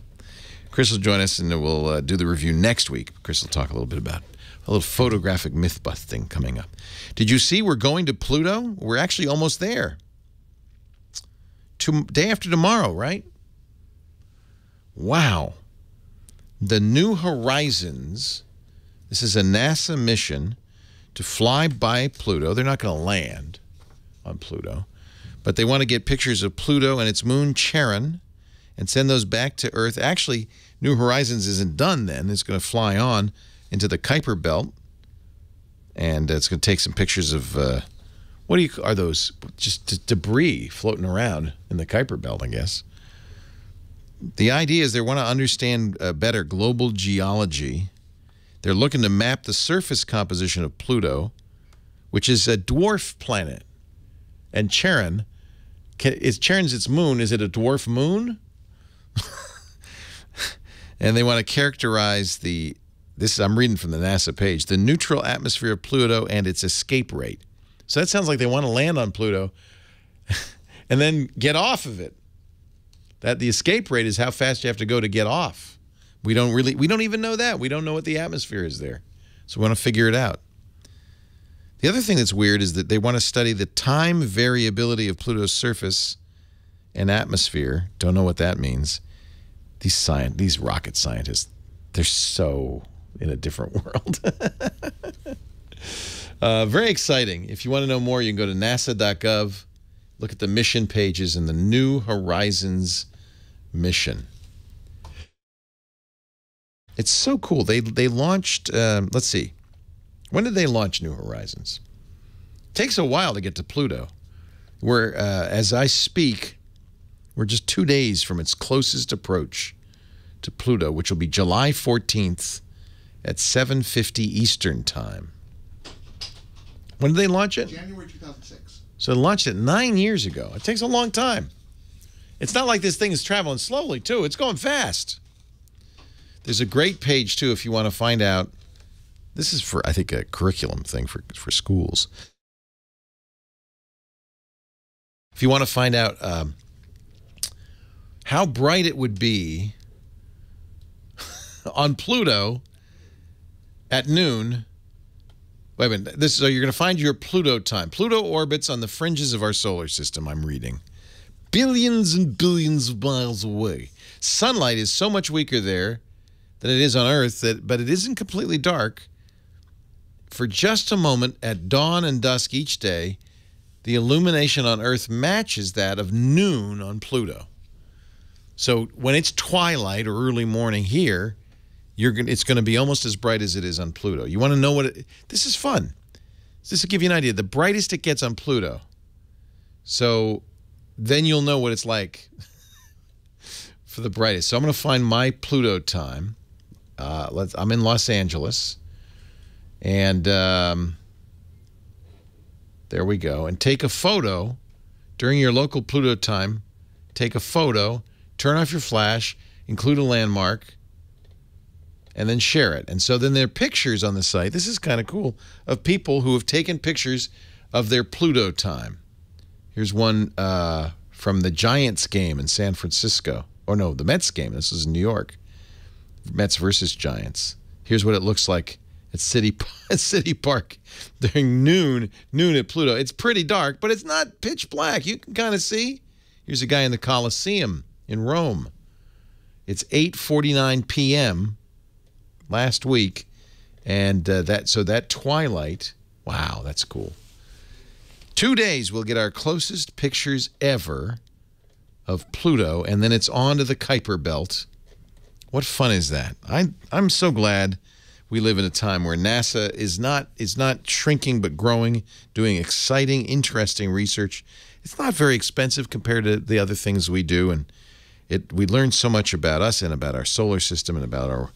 Chris will join us, and we'll do the review next week. Chris will talk a little bit about a little photographic myth-busting coming up. Did you see we're going to Pluto? We're actually almost there. Day after tomorrow, right? Wow. The New Horizons. This is a NASA mission to fly by Pluto. They're not going to land on Pluto, but they want to get pictures of Pluto and its moon Charon and send those back to Earth. Actually, New Horizons isn't done then. It's going to fly on into the Kuiper Belt, and it's going to take some pictures of, are those? Just debris floating around in the Kuiper Belt, I guess. The idea is they want to understand better global geology. They're looking to map the surface composition of Pluto, which is a dwarf planet. And Charon, Charon's its moon. Is it a dwarf moon? And they want to characterize I'm reading from the NASA page, the neutral atmosphere of Pluto and its escape rate. So that sounds like they want to land on Pluto and then get off of it. That the escape rate is how fast you have to go to get off. We don't even know that. We don't know what the atmosphere is there. So we want to figure it out. The other thing that's weird is that they want to study the time variability of Pluto's surface and atmosphere. Don't know what that means. These rocket scientists, they're so in a different world. Very exciting. If you want to know more, you can go to nasa.gov, look at the mission pages and the New Horizons mission. It's so cool. They launched, let's see. When did they launch New Horizons? It takes a while to get to Pluto. We're, as I speak, we're just 2 days from its closest approach to Pluto, which will be July 14th at 7:50 Eastern Time. When did they launch it? January 2006. So they launched it 9 years ago. It takes a long time. It's not like this thing is traveling slowly, too. It's going fast. There's a great page, too, if you want to find out. This is for, I think, a curriculum thing for schools. If you want to find out how bright it would be on Pluto at noon. Wait a minute. So you're going to find your Pluto time. Pluto orbits on the fringes of our solar system, I'm reading. Billions and billions of miles away. Sunlight is so much weaker there than it is on Earth, but it isn't completely dark. For just a moment at dawn and dusk each day, the illumination on Earth matches that of noon on Pluto. So when it's twilight or early morning here, it's going to be almost as bright as it is on Pluto. You want to know this is fun. This will give you an idea. The brightest it gets on Pluto. So then you'll know what it's like for the brightest. So I'm going to find my Pluto time. I'm in Los Angeles. And There we go. And take a photo during your local Pluto time. Take a photo, turn off your flash, include a landmark, and then share it. And so then there are pictures on the site. This is kind of cool, of people who have taken pictures of their Pluto time. Here's one from the Giants game in San Francisco. Or no, the Mets game. This is in New York. Mets versus Giants. Here's what it looks like at City Park during noon at Pluto. It's pretty dark, but it's not pitch black. You can kind of see. Here's a guy in the Colosseum in Rome. It's 8:49 p.m. last week, and that twilight. Wow, that's cool. 2 days we'll get our closest pictures ever of Pluto, and then it's on to the Kuiper Belt. What fun is that? I'm so glad we live in a time where NASA is not shrinking but growing, doing exciting, interesting research. It's not very expensive compared to the other things we do, and we learn so much about us and about our solar system and about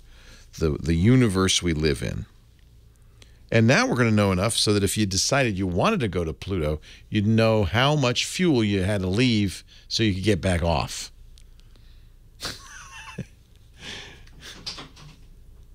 the universe we live in. And now we're going to know enough so that if you decided you wanted to go to Pluto, you'd know how much fuel you had to leave so you could get back off.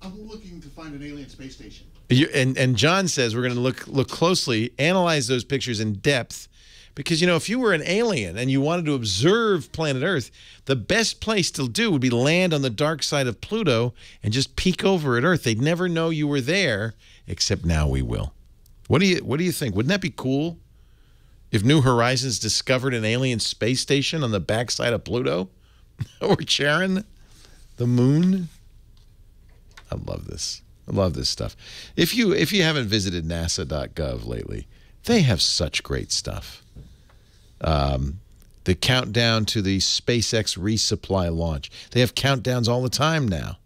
I'm looking to find an alien space station. And John says we're going to look closely, analyze those pictures in depth, because, you know, if you were an alien and you wanted to observe planet Earth, the best place to do would be land on the dark side of Pluto and just peek over at Earth. They'd never know you were there, except now we will. What do you think? Wouldn't that be cool if New Horizons discovered an alien space station on the backside of Pluto or Charon, the moon? I love this. I love this stuff. If you haven't visited NASA.gov lately, they have such great stuff. The countdown to the SpaceX resupply launch. They have countdowns all the time now.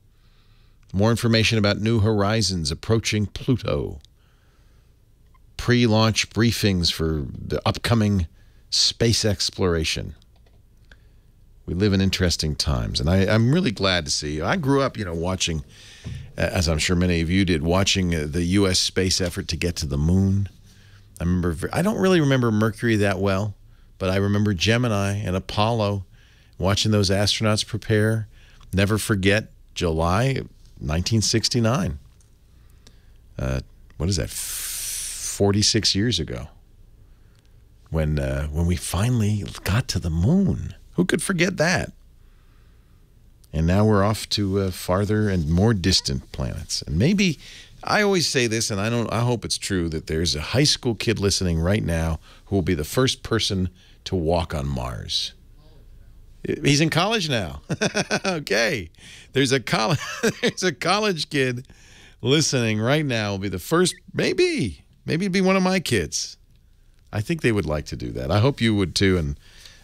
More information about New Horizons approaching Pluto. Pre-launch briefings for the upcoming space exploration. We live in interesting times, and I'm really glad to see. I grew up, watching, as I'm sure many of you did, watching the U.S. space effort to get to the moon. I don't really remember Mercury that well, but I remember Gemini and Apollo, watching those astronauts prepare. Never forget July 1969. What is that? 46 years ago, when we finally got to the moon. Who could forget that? And now we're off to farther and more distant planets. And maybe, I always say this, and I hope it's true, that there's a high school kid listening right now who will be the first person to walk on Mars. He's in college now. Okay. There's a college kid listening right now will be the first, maybe it'd be one of my kids. I think they would like to do that. I hope you would too. And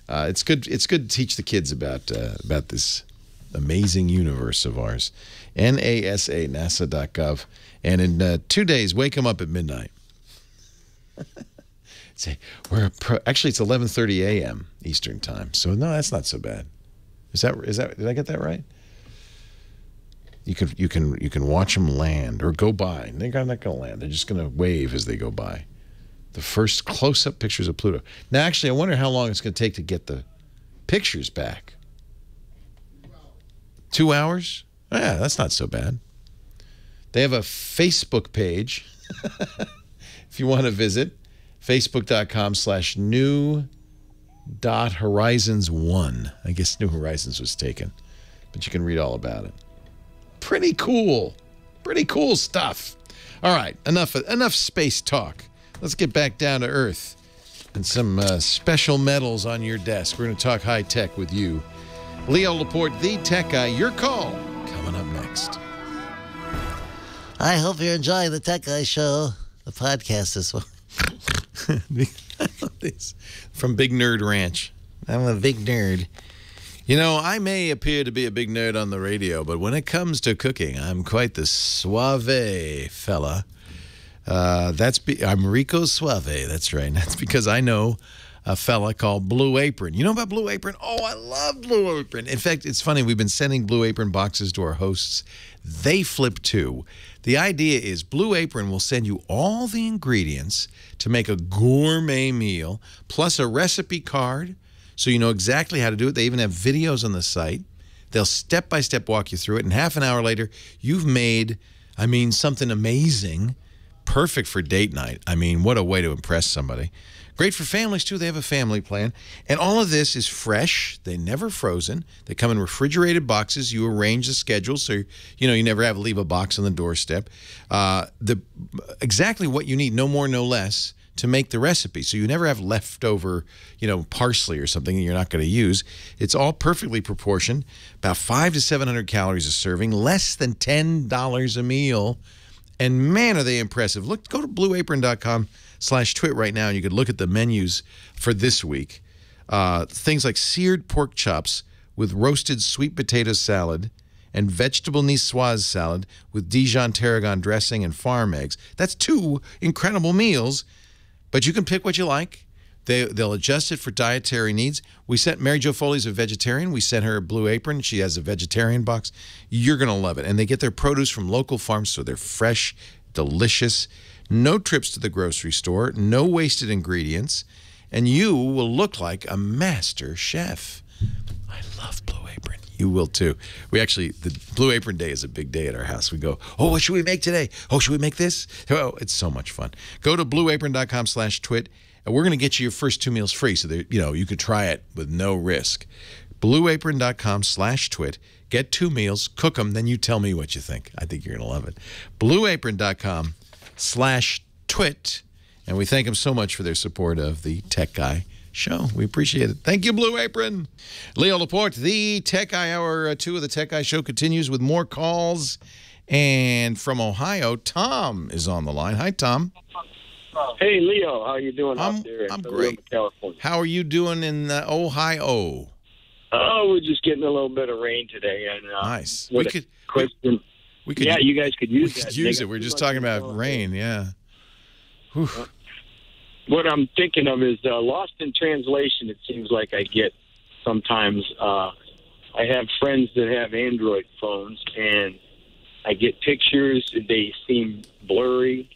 it's good to teach the kids about this amazing universe of ours. NASA, NASA.gov. And in 2 days, wake them up at midnight. Say, actually, it's 11:30 a.m. Eastern time. So no, that's not so bad. Is that? Did I get that right? You can watch them land or go by. They're not going to land. They're just going to wave as they go by. The first close-up pictures of Pluto. Now, actually, I wonder how long it's going to take to get the pictures back. 2 hours? Yeah, that's not so bad. They have a Facebook page if you want to visit. Facebook.com/new.horizons1. I guess New Horizons was taken, but you can read all about it. Pretty cool. Pretty cool stuff. All right, enough space talk. Let's get back down to Earth and some special medals on your desk. We're going to talk high tech with you. Leo Laporte, the tech guy. Your call coming up next. I hope you're enjoying the Tech Guy Show, the podcast this one. From Big Nerd Ranch. I'm a big nerd. I may appear to be a big nerd on the radio, but when it comes to cooking, I'm quite the suave fella. I'm Rico Suave. That's right. That's because I know a fella called Blue Apron. You know about Blue Apron? Oh, I love Blue Apron. In fact, it's funny. We've been sending Blue Apron boxes to our hosts. They flip too. The idea is Blue Apron will send you all the ingredients to make a gourmet meal, plus a recipe card so you know exactly how to do it. They even have videos on the site. They'll step-by-step walk you through it, and half an hour later, you've made, something amazing, perfect for date night. What a way to impress somebody. Great for families, too. They have a family plan. And all of this is fresh. They're never frozen. They come in refrigerated boxes. You arrange the schedule so, you never have to leave a box on the doorstep. Exactly what you need, no more, no less, to make the recipe. So you never have leftover, parsley or something that you're not going to use. It's all perfectly proportioned. About 500 to 700 calories a serving, less than $10 a meal. And man, are they impressive. Go to blueapron.com/twit right now, and you could look at the menus for this week. Things like seared pork chops with roasted sweet potato salad and vegetable niçoise salad with Dijon tarragon dressing and farm eggs. That's 2 incredible meals, but you can pick what you like. They'll adjust it for dietary needs. We sent Mary Jo Foley's a vegetarian. We sent her a Blue Apron. She has a vegetarian box. You're going to love it. And they get their produce from local farms, so they're fresh, delicious. No trips to the grocery store, no wasted ingredients, and you will look like a master chef. I love Blue Apron. You will too. The Blue Apron Day is a big day at our house. We go, oh, what should we make today? Oh, should we make this? Oh, it's so much fun. Go to blueapron.com/twit. And we're going to get you your first 2 meals free so that, you could try it with no risk. blueapron.com/twit. Get 2 meals, cook them, then you tell me what you think. I think you're going to love it. blueapron.com/twit. And we thank them so much for their support of the Tech Guy Show. We appreciate it. Thank you, Blue Apron. Leo Laporte, the Tech Guy. Hour 2 of the Tech Guy Show continues with more calls. And from Ohio, Tom is on the line. Hi, Tom. Hey, Leo, how you doing out there in great. California? How are you doing in Ohio? Oh, we're just getting a little bit of rain today. And nice. We could, yeah, you guys could use that. We could use it. We're just talking about rain, yeah. What I'm thinking of is lost in translation, it seems like I get sometimes. I have friends that have Android phones, and I get pictures, they seem blurry.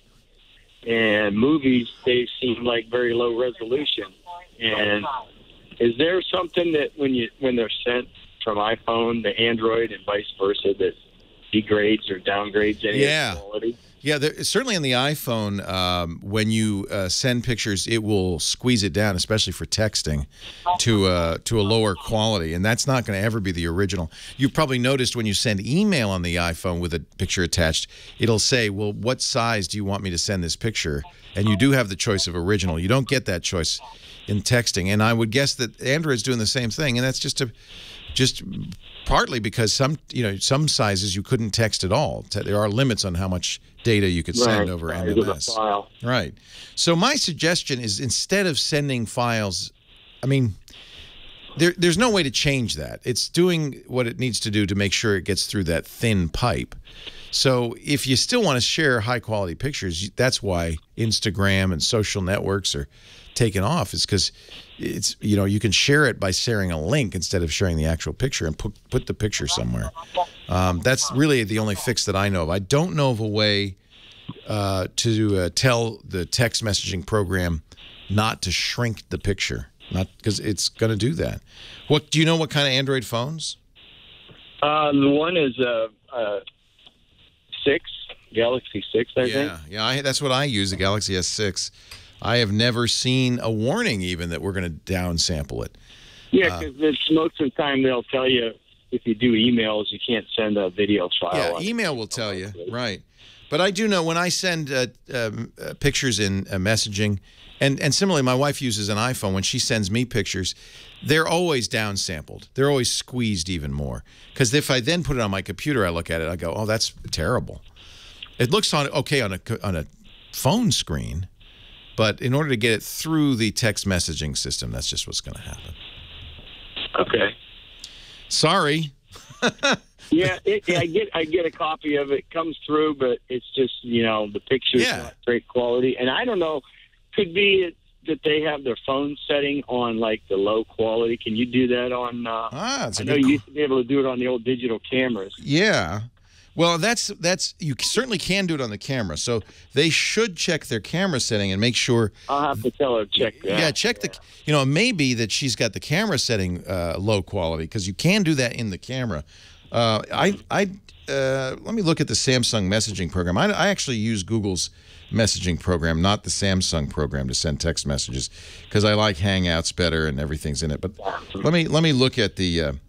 And movies, they seem like very low resolution. And is there something that when they're sent from iPhone to Android and vice versa that degrades or downgrades any of the quality? Yeah, certainly on the iPhone, when you send pictures, it will squeeze it down, especially for texting, to a lower quality, and that's not going to ever be the original. You've probably noticed when you send email on the iPhone with a picture attached, it'll say, well, what size do you want me to send this picture? And you do have the choice of original. You don't get that choice in texting, and I would guess that Android's doing the same thing, and that's just partly because some sizes you couldn't text at all. There are limits on how much data you could send over MMS. Right. So my suggestion is instead of sending files, there's no way to change that. It's doing what it needs to do to make sure it gets through that thin pipe. So if you still want to share high-quality pictures, that's why Instagram and social networks are taken off, is because it's you can share it by sharing a link instead of sharing the actual picture and put the picture somewhere. That's really the only fix that I know of. I don't know of a way to tell the text messaging program not to shrink the picture, not because it's going to do that. What do you know? What kind of Android phones? The one is 6, Galaxy 6, I think. Yeah, that's what I use, the Galaxy S6. I have never seen a warning even that we're going to downsample it. Yeah, because most of the time they'll tell you if you do emails, you can't send a video file. Yeah, email will tell you, right. But I do know when I send pictures in messaging, and similarly, my wife uses an iPhone. When she sends me pictures, they're always downsampled. They're always squeezed even more. Because if I then put it on my computer, I look at it, I go, oh, that's terrible. It looks okay on a phone screen, but in order to get it through the text messaging system, that's just what's going to happen. Okay. Sorry. Yeah, I get a copy of it. Comes through, but it's just the picture's not great quality, and I don't know. Could be that they have their phone setting on like the low quality? Can you do that on? I know you used to be able to do it on the old digital cameras. Yeah. Well, that's you certainly can do it on the camera. So they should check their camera setting and make sure. I'll have to tell her to check that. Yeah, check the. You know, it may be that she's got the camera setting low quality, because you can do that in the camera. Let me look at the Samsung messaging program. I actually use Google's messaging program, not the Samsung program to send text messages, because I like Hangouts better and everything's in it. But let me look at the.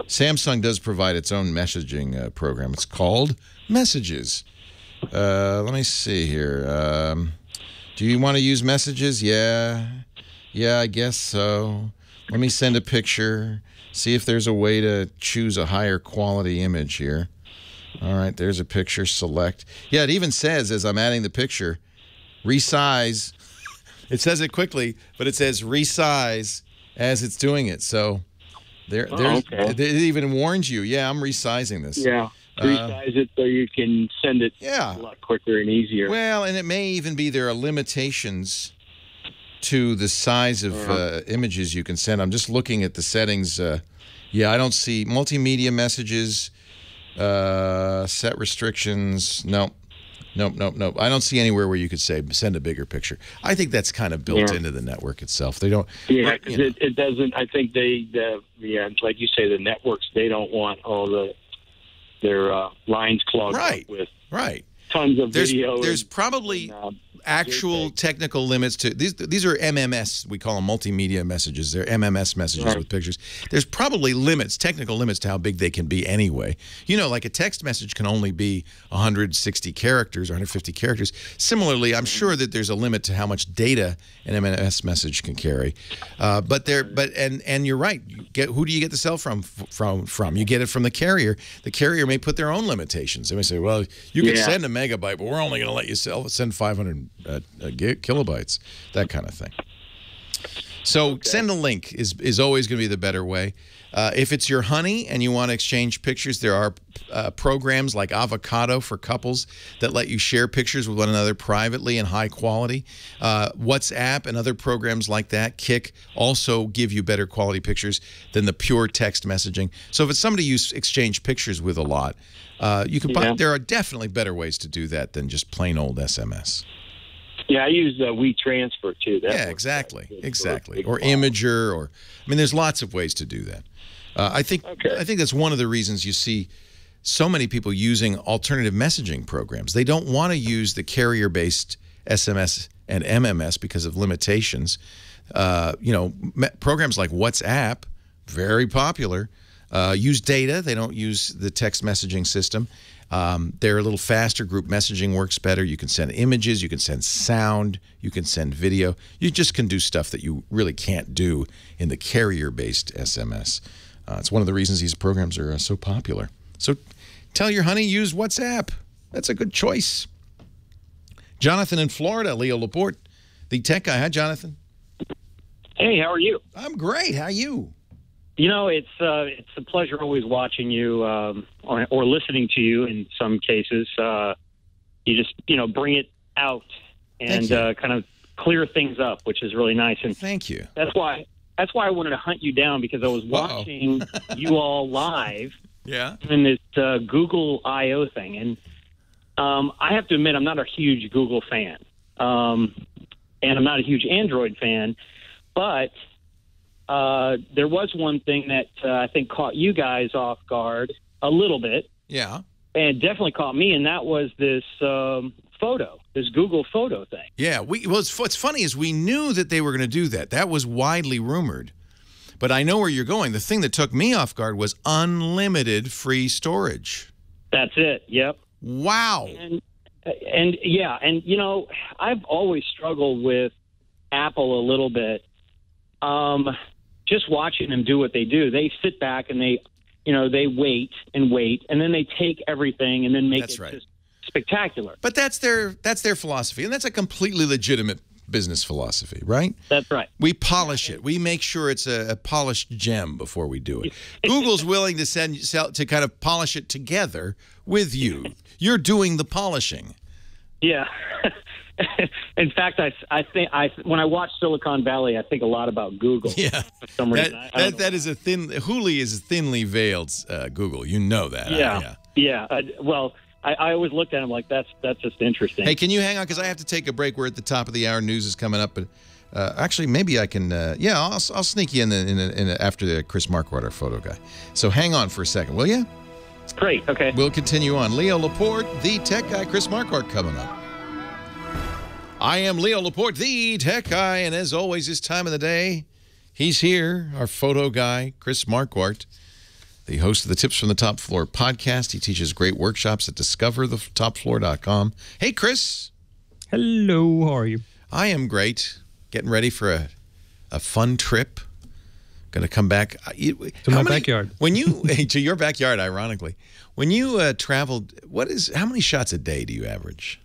Samsung does provide its own messaging program. It's called Messages. Let me see here. Do you want to use Messages? Yeah, I guess so. Let me send a picture. See if there's a way to choose a higher quality image here. All right, there's a picture. Select. Yeah, it even says, as I'm adding the picture, resize. It says it quickly, but it says resize as it's doing it. So it even warns you. Yeah, I'm resizing this. Yeah, resize it so you can send it a lot quicker and easier. Well, and it may even be there are limitations to the size of images you can send. I'm just looking at the settings. Yeah, I don't see multimedia messages, set restrictions. Nope. I don't see anywhere where you could say send a bigger picture. I think that's kind of built into the network itself. They don't. Yeah, because it doesn't. I think like you say, the networks, they don't want all their lines clogged up with tons of video. There's probably actual technical limits to these are MMS. We call them multimedia messages. They're MMS messages with pictures. There's probably technical limits to how big they can be anyway. You know, like a text message can only be 160 characters or 150 characters. Similarly, I'm sure that there's a limit to how much data an MMS message can carry. But you're right. Who do you get the cell from? You get it from the carrier. The carrier may put their own limitations. They may say, well, you can send a megabyte, but we're only going to let you send 500 kilobytes, that kind of thing. So send a link is always going to be the better way. If it's your honey and you want to exchange pictures, there are programs like Avocado for couples that let you share pictures with one another privately and high quality. WhatsApp and other programs like that, Kik, also give you better quality pictures than the pure text messaging. So if it's somebody you exchange pictures with a lot, you can buy. There are definitely better ways to do that than just plain old SMS. Yeah, I use WeTransfer too. Exactly. Or Imager, or there's lots of ways to do that. I think that's one of the reasons you see so many people using alternative messaging programs. They don't want to use the carrier-based SMS and MMS because of limitations. Programs like WhatsApp, very popular, use data. They don't use the text messaging system. They're a little faster. Group messaging works better. You can send images. You can send sound. You can send video. You just can do stuff that you really can't do in the carrier-based SMS. It's one of the reasons these programs are so popular. So tell your honey, use WhatsApp. That's a good choice. Jonathan in Florida, Leo Laporte, the tech guy. Hi, Jonathan. Hey, how are you? I'm great. How are you? You know, it's a pleasure always watching you or listening to you in some cases. You just, bring it out and kind of clear things up, which is really nice. And thank you. That's why I wanted to hunt you down, because I was watching you all live in this Google I.O. thing. And I have to admit, I'm not a huge Google fan. And I'm not a huge Android fan. But there was one thing that I think caught you guys off guard a little bit. Yeah. And definitely caught me, and that was this this Google photo thing. Yeah. What's funny is we knew that they were going to do that. That was widely rumored. But I know where you're going. The thing that took me off guard was unlimited free storage. That's it. Yep. Wow. And I've always struggled with Apple a little bit. Just watching them do what they do, they sit back and they wait, and then they take everything and then make just spectacular. But that's their philosophy, and that's a completely legitimate business philosophy, right? That's right. We polish it. We make sure it's a polished gem before we do it. Google's willing to kind of polish it together with you. You're doing the polishing. Yeah. In fact, I think when I watch Silicon Valley, I think a lot about Google. Yeah, for some reason. That is Hooli is a thinly veiled Google. You know that. Yeah. Well, I always looked at him like that's just interesting. Hey, can you hang on? Because I have to take a break. We're at the top of the hour. News is coming up, but actually, maybe I can. I'll sneak you in after the Chris Marquardt, our photo guy. So hang on for a second, will you? Great. Okay. We'll continue on. Leo Laporte, the tech guy. Chris Marquardt coming up. I am Leo Laporte, the tech guy, and as always, this time of the day, he's here, our photo guy, Chris Marquardt, the host of the Tips from the Top Floor podcast. He teaches great workshops at discoverthetopfloor.com. Hey, Chris. Hello. How are you? I am great. Getting ready for a fun trip. Going to come back to my backyard. When you to your backyard, ironically, when you traveled, how many shots a day do you average?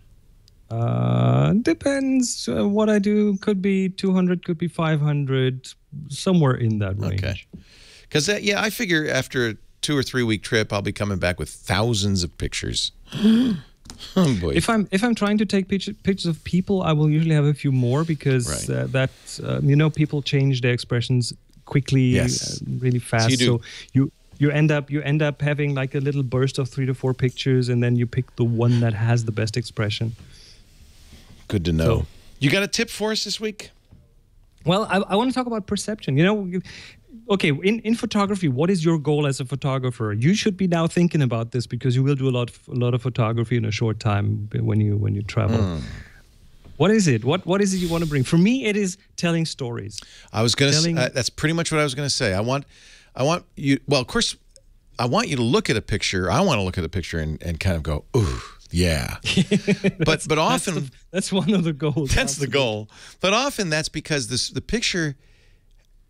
Depends what I do. Could be 200, could be 500, somewhere in that range. Okay. Because I figure after a 2 or 3 week trip, I'll be coming back with thousands of pictures. Oh boy! If I'm trying to take pictures of people, I will usually have a few more because people change their expressions quickly, really fast. So you end up having like a little burst of 3 to 4 pictures, and then you pick the one that has the best expression. Good to know. So, you got a tip for us this week? Well, I want to talk about perception. Okay, in photography, what is your goal as a photographer? You should be now thinking about this because you will do a lot of photography in a short time when you travel. What is it? What is it you want to bring? For me, it is telling stories. I was going to say that's pretty much what I was going to say. I want you. Well, of course, I want you to look at a picture. I want to look at a picture and kind of go, ooh, yeah. but often that's one of the goals. That's the goal. But often that's because the picture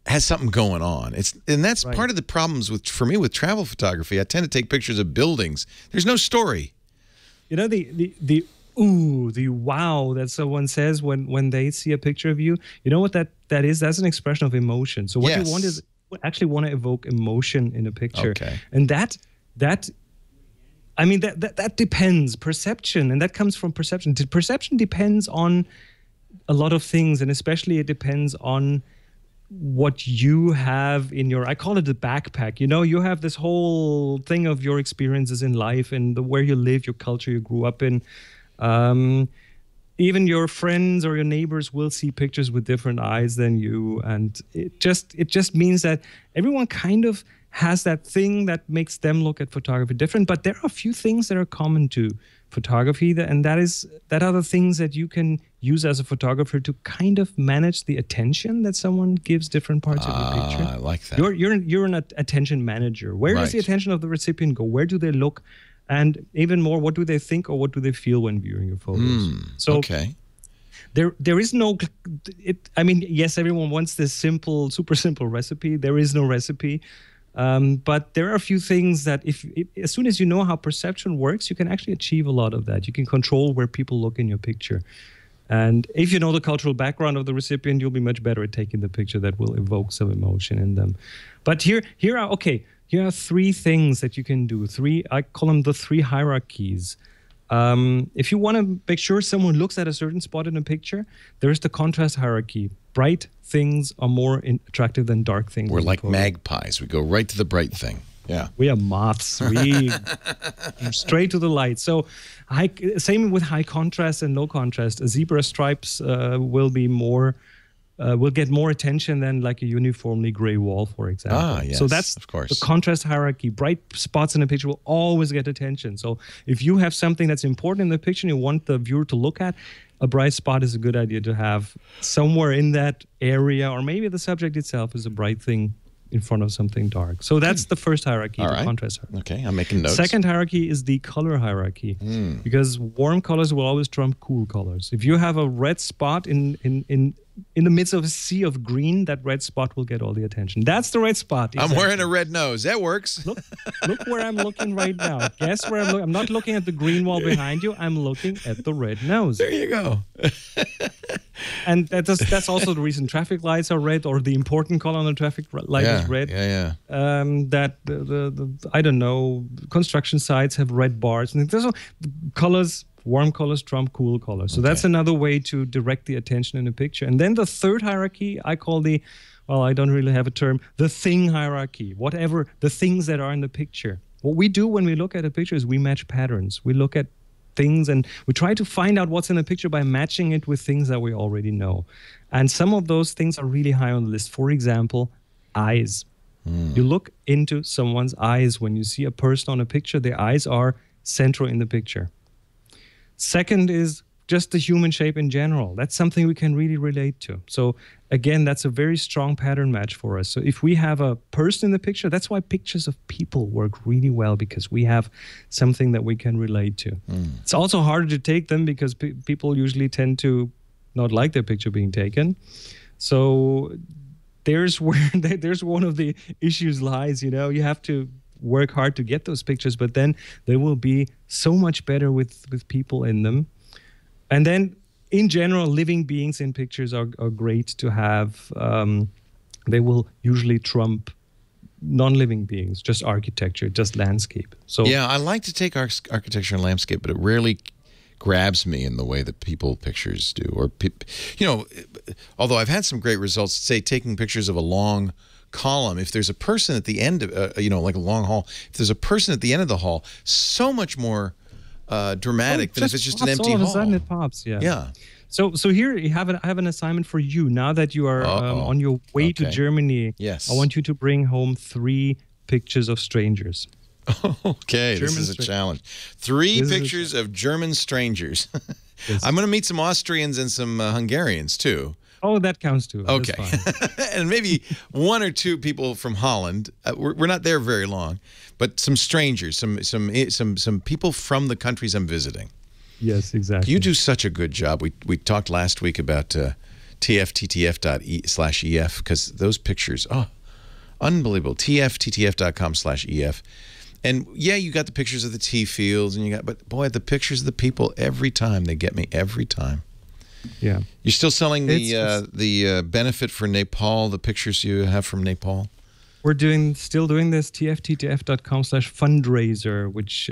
has something going on. That's part of the problems for me with travel photography. I tend to take pictures of buildings. There's no story. The wow that someone says when they see a picture of you. You know what that is? That's an expression of emotion. So what you want is actually want to evoke emotion in a picture. Okay. And that depends. Perception, and that comes from perception. Perception depends on a lot of things, and especially it depends on what you have in your, I call it the backpack. You have this whole thing of your experiences in life and where you live, your culture you grew up in. Even your friends or your neighbors will see pictures with different eyes than you, and it just means that everyone kind of has that thing that makes them look at photography different. But there are a few things that are common to photography, and that are the things that you can use as a photographer to kind of manage the attention that someone gives different parts of your picture. I like that. You're an attention manager. Where does the attention of the recipient go? Where do they look? And even more, what do they think or what do they feel when viewing your photos? There is no. Yes, everyone wants this super simple recipe. There is no recipe. But there are a few things that as soon as you know how perception works, you can actually achieve a lot of that. You can control where people look in your picture. And if you know the cultural background of the recipient, you'll be much better at taking the picture that will evoke some emotion in them. But here are 3 things that you can do. I call them the 3 hierarchies. If you want to make sure someone looks at a certain spot in a picture, there is the contrast hierarchy. Bright things are more attractive than dark things. We're like magpies. We go right to the bright thing. Yeah. We are moths. We straight to the light. So same with high contrast and low contrast. Zebra stripes will get more attention than like a uniformly gray wall, for example. Yes, so that's of course. The contrast hierarchy. Bright spots in a picture will always get attention. So if you have something that's important in the picture and you want the viewer to look at, a bright spot is a good idea to have somewhere in that area, or maybe the subject itself is a bright thing in front of something dark. So that's the first hierarchy, the contrast hierarchy. Okay, I'm making notes. Second hierarchy is the color hierarchy, because warm colors will always trump cool colors. If you have a red spot in the midst of a sea of green, that red spot will get all the attention. That's the red spot. Exactly. I'm wearing a red nose. That works. Look where I'm looking right now. Guess where I'm looking? I'm not looking at the green wall behind you. I'm looking at the red nose. There you go. And that's also the reason traffic lights are red, or the important color on the traffic light is red. Yeah. That I don't know, construction sites have red bars. And there's colors. Warm colors trump cool colors. So that's another way to direct the attention in a picture. And then the third hierarchy, I call I don't really have a term, the thing hierarchy, whatever the things that are in the picture. What we do when we look at a picture is we match patterns. We look at things and we try to find out what's in a picture by matching it with things that we already know. And some of those things are really high on the list. For example, eyes. You look into someone's eyes. When you see a person on a picture, their eyes are central in the picture. Second is just the human shape in general. That's something we can really relate to. So again, that's a very strong pattern match for us. So if we have a person in the picture, that's why pictures of people work really well, because we have something that we can relate to. It's also harder to take them because people usually tend to not like their picture being taken. So there's one of the issues lies, you know, you have to work hard to get those pictures, but then they will be so much better with people in them. And then in general, living beings in pictures are great to have. They will usually trump non-living beings, just architecture, just landscape. So yeah, I like to take architecture and landscape, but it rarely grabs me in the way that people pictures do. Or, you know, although I've had some great results, say taking pictures of a long column. If there's a person at the end of, you know, like a long hall, if there's a person at the end of the hall, so much more dramatic than if it's just an empty hall. All of a sudden it pops, yeah. Yeah. So here I have an assignment for you. Now that you are on your way to Germany, yes, I want you to bring home 3 pictures of strangers. Okay, this is a challenge. 3 pictures of German strangers. Yes. I'm going to meet some Austrians and some Hungarians too. Oh, that counts too. Okay, and maybe 1 or 2 people from Holland. We're not there very long, but some strangers, some people from the countries I'm visiting. Yes, exactly. You do such a good job. We talked last week about tfttf.ef because those pictures, unbelievable. tfttf.com/ef. And yeah, you got the pictures of the tea fields, and but boy, the pictures of the people every time, they get me every time. Yeah. You're still selling the benefit for Nepal, the pictures you have from Nepal? We're still doing this tfttf.com/fundraiser, which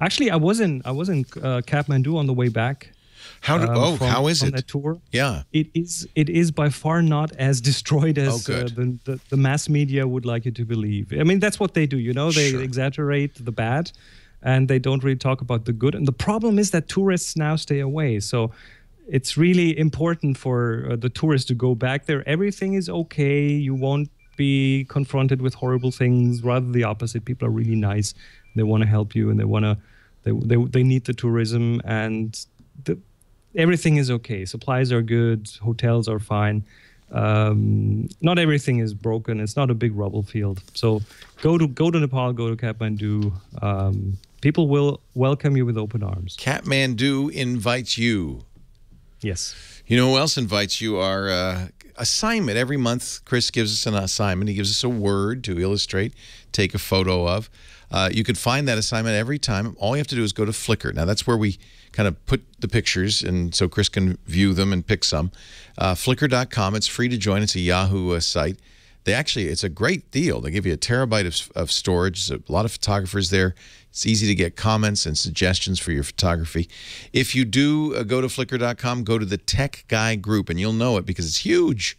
actually I was in Kathmandu on the way back. How is it? That tour? Yeah. It is by far not as destroyed as the mass media would like you to believe. I mean, that's what they do, you know, they exaggerate the bad and they don't really talk about the good. And the problem is that tourists now stay away. So it's really important for the tourists to go back there. Everything is okay. You won't be confronted with horrible things. Rather the opposite. People are really nice. They want to help you and they need the tourism, and everything is okay. Supplies are good. Hotels are fine. Not everything is broken. It's not a big rubble field. So go to Nepal, go to Kathmandu. People will welcome you with open arms. Kathmandu invites you. Yes. You know who else invites you? Our assignment. Every month, Chris gives us an assignment. He gives us a word to illustrate, take a photo of. You can find that assignment every time. All you have to do is go to Flickr. Now, that's where we kind of put the pictures, and so Chris can view them and pick some. Flickr.com. It's free to join. It's a Yahoo site. It's a great deal. They give you a terabyte of storage. There's a lot of photographers there. It's easy to get comments and suggestions for your photography. If you do go to Flickr.com, go to the Tech Guy group, and you'll know it because it's huge.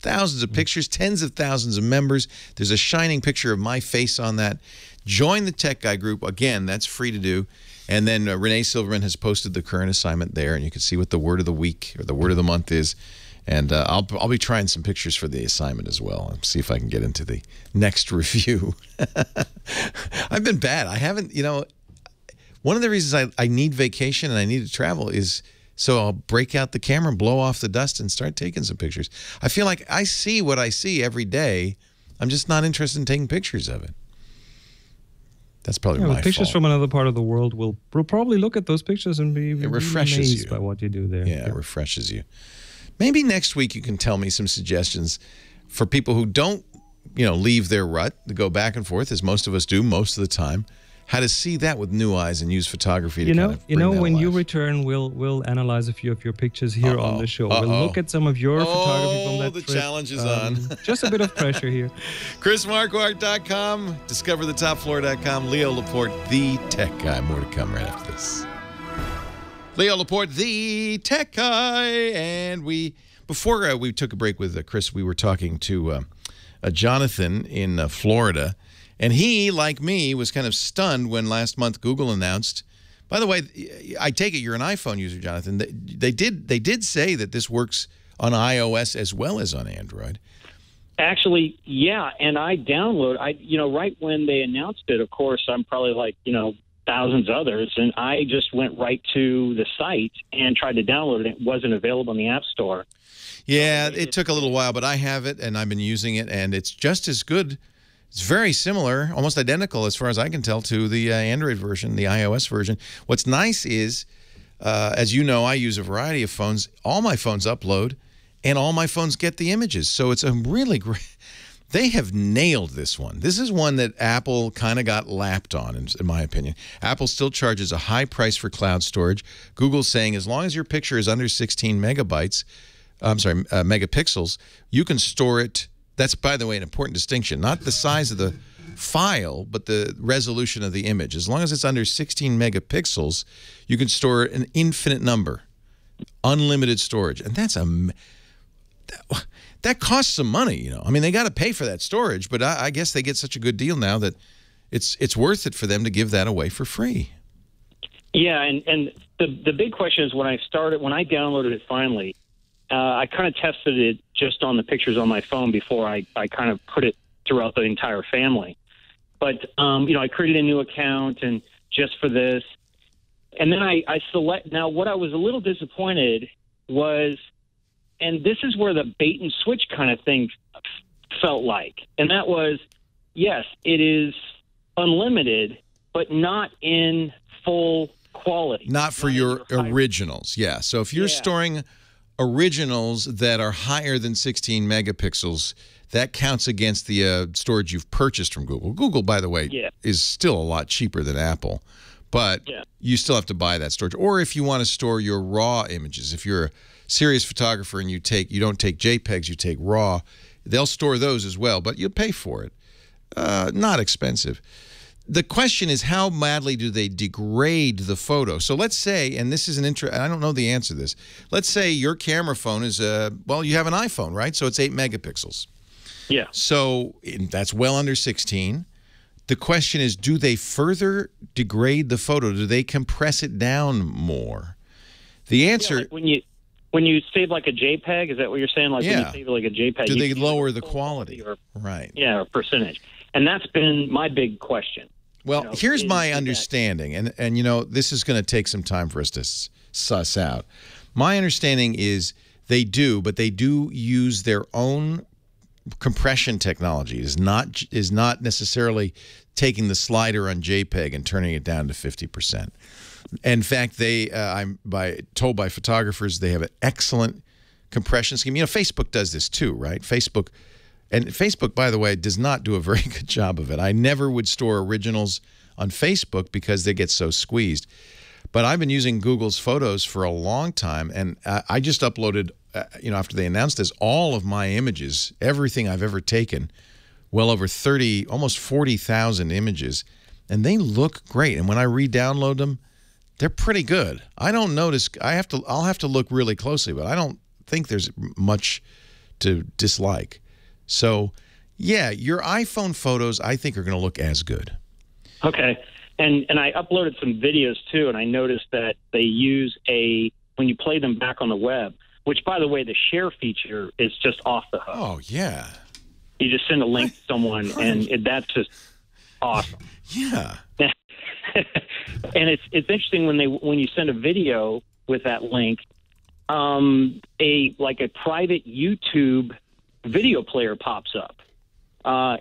Thousands of pictures, tens of thousands of members. There's a shining picture of my face on that. Join the Tech Guy group. Again, that's free to do. And then Renee Silverman has posted the current assignment there, and you can see what the word of the week or the word of the month is. And I'll be trying some pictures for the assignment as well and see if I can get into the next review. I've been bad. I haven't, you know, one of the reasons I need vacation and I need to travel is so I'll break out the camera and blow off the dust and start taking some pictures. I feel like I see what I see every day. I'm just not interested in taking pictures of it. That's probably my pictures fault. from another part of the world will probably look at those pictures and be amazed by what you do there. Yeah, it refreshes you. Maybe next week you can tell me some suggestions for people who don't, you know, leave their rut, to go back and forth, as most of us do most of the time, how to see that with new eyes and use photography to kind of bring that when alive. you return, we'll analyze a few of your pictures here on the show. We'll look at some of your photography from that the trip. challenge is on. Just a bit of pressure here. ChrisMarquardt.com, DiscoverTheTopFloor.com, Leo Laporte, the Tech Guy. More to come right after this. Leo Laporte, the tech guy. And before we took a break with Chris, we were talking to Jonathan in Florida. And he, like me, was kind of stunned when last month Google announced. By the way, I take it you're an iPhone user, Jonathan. They did say that this works on iOS as well as on Android. Actually, yeah, and I right when they announced it, of course, I'm probably like, thousands others, and I just went right to the site and tried to download it. It wasn't available in the App Store. Yeah, it took a little while, but I have it, and I've been using it, and it's just as good. It's very similar, almost identical as far as I can tell, to the Android version, the iOS version. What's nice is, as you know, I use a variety of phones. All my phones upload, and all my phones get the images. So it's a really great... They have nailed this one. This is one that Apple kind of got lapped on, in my opinion. Apple still charges a high price for cloud storage. Google's saying as long as your picture is under 16 megapixels, you can store it. That's, by the way, an important distinction. Not the size of the file, but the resolution of the image. As long as it's under 16 megapixels, you can store an infinite number, unlimited storage. And that's that costs some money, I mean, they got to pay for that storage, but I guess they get such a good deal now that it's worth it for them to give that away for free. Yeah, and the big question is when I downloaded it finally, I kind of tested it just on the pictures on my phone before I kind of put it throughout the entire family. But, I created a new account and just for this. And then I select. Now, what I was a little disappointed was, and this is where the bait and switch kind of thing felt like. And that was, yes, it is unlimited, but not in full quality. Not for your originals, yeah. So if you're storing originals that are higher than 16 megapixels, that counts against the storage you've purchased from Google. Google, by the way, is still a lot cheaper than Apple, but you still have to buy that storage. Or if you want to store your raw images, if you're a serious photographer and you don't take JPEGs, you take RAW, they'll store those as well, but you'll pay for it. Not expensive. The question is, how madly do they degrade the photo? So let's say, and this is I don't know the answer to this. Let's say your camera phone is, well, you have an iPhone, right? So it's 8 megapixels. Yeah. So that's well under 16. The question is, do they further degrade the photo? Do they compress it down more? The answer... Yeah, like when you save like a JPEG, is that what you're saying? Like when you save like a JPEG, do they lower the quality? Right. Yeah, or percentage. And that's been my big question. Well, here's my understanding, and this is going to take some time for us to suss out. My understanding is they do, but they do use their own compression technology. It is not necessarily taking the slider on JPEG and turning it down to 50%. In fact, I'm told by photographers they have an excellent compression scheme. Facebook does this too, right? Facebook, by the way, does not do a very good job of it. I never would store originals on Facebook because they get so squeezed. But I've been using Google's Photos for a long time, and I just uploaded, after they announced this, all of my images, everything I've ever taken, well over 30, almost 40,000 images, and they look great. And when I re-download them, they're pretty good. I don't notice. I'll have to look really closely, but I don't think there's much to dislike. So, yeah, your iPhone photos I think are going to look as good. Okay, and I uploaded some videos too, and I noticed that they use when you play them back on the web, which by the way, the share feature is just off the hook. Oh yeah, you just send a link to someone, and that's just awesome. Yeah. And it's interesting when you send a video with that link, a private YouTube video player pops up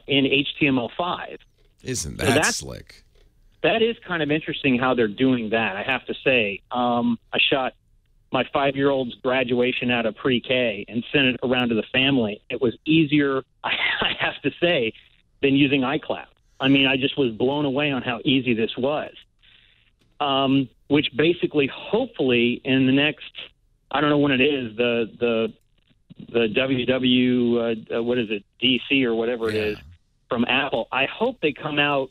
in HTML5. Isn't that slick? That is kind of interesting how they're doing that, I have to say. I shot my 5-year-old's graduation out of pre-K and sent it around to the family. It was easier, I have to say, than using iCloud. I mean, I just was blown away on how easy this was. Which basically, hopefully, in the next, I don't know when it is, the WW, what is it, DC or whatever it is, from Apple, I hope they come out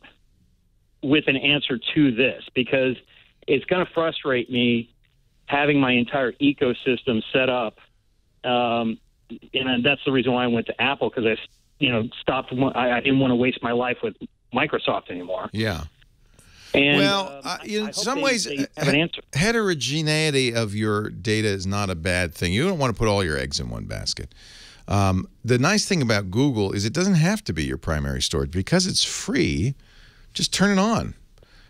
with an answer to this, because it's going to frustrate me having my entire ecosystem set up. And that's the reason why I went to Apple, because stopped. I didn't want to waste my life with Microsoft anymore. Yeah. And, in some ways, they have an answer. Heterogeneity of your data is not a bad thing. You don't want to put all your eggs in one basket. The nice thing about Google is it doesn't have to be your primary storage. Because it's free, just turn it on.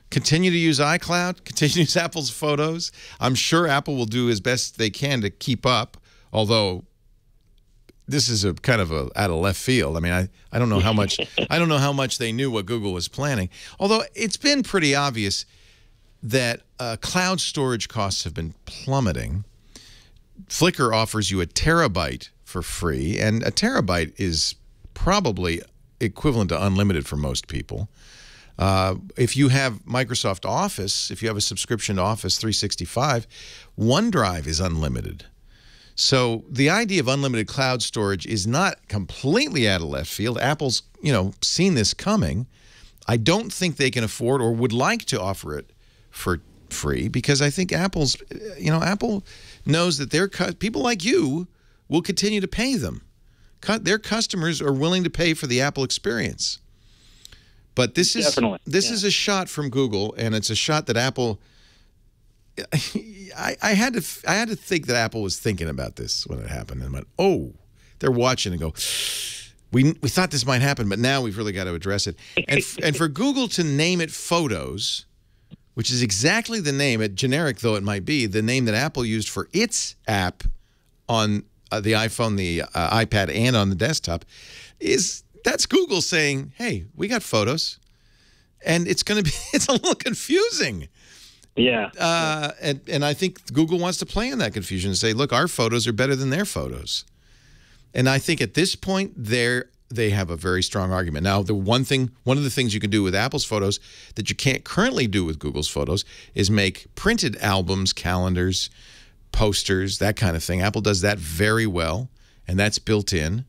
Continue to use iCloud. Continue to use Apple's Photos. I'm sure Apple will do as best they can to keep up, although this is a kind of out of left field. I mean, I don't know how much I don't know how much they knew what Google was planning. Although it's been pretty obvious that cloud storage costs have been plummeting. Flickr offers you a terabyte for free, and a terabyte is probably equivalent to unlimited for most people. If you have Microsoft Office, if you have a subscription to Office 365, OneDrive is unlimited. So the idea of unlimited cloud storage is not completely out of left field. Apple's, seen this coming. I don't think they can afford or would like to offer it for free, because I think Apple knows that people like you will continue to pay them. Their customers are willing to pay for the Apple experience. But this is a shot from Google, and it's a shot that Apple. I had to think that Apple was thinking about this when it happened, and went, "Oh, they're watching," and go, "We thought this might happen, but now we've really got to address it." And for Google to name it Photos, which is exactly the name, generic though it might be, the name that Apple used for its app on the iPhone, the iPad, and on the desktop, that's Google saying, "Hey, we got Photos," and it's a little confusing. Yeah. And I think Google wants to play in that confusion and say, look, our photos are better than their photos. And I think at this point, they have a very strong argument. Now, one of the things you can do with Apple's Photos that you can't currently do with Google's Photos is make printed albums, calendars, posters, that kind of thing. Apple does that very well, and that's built in.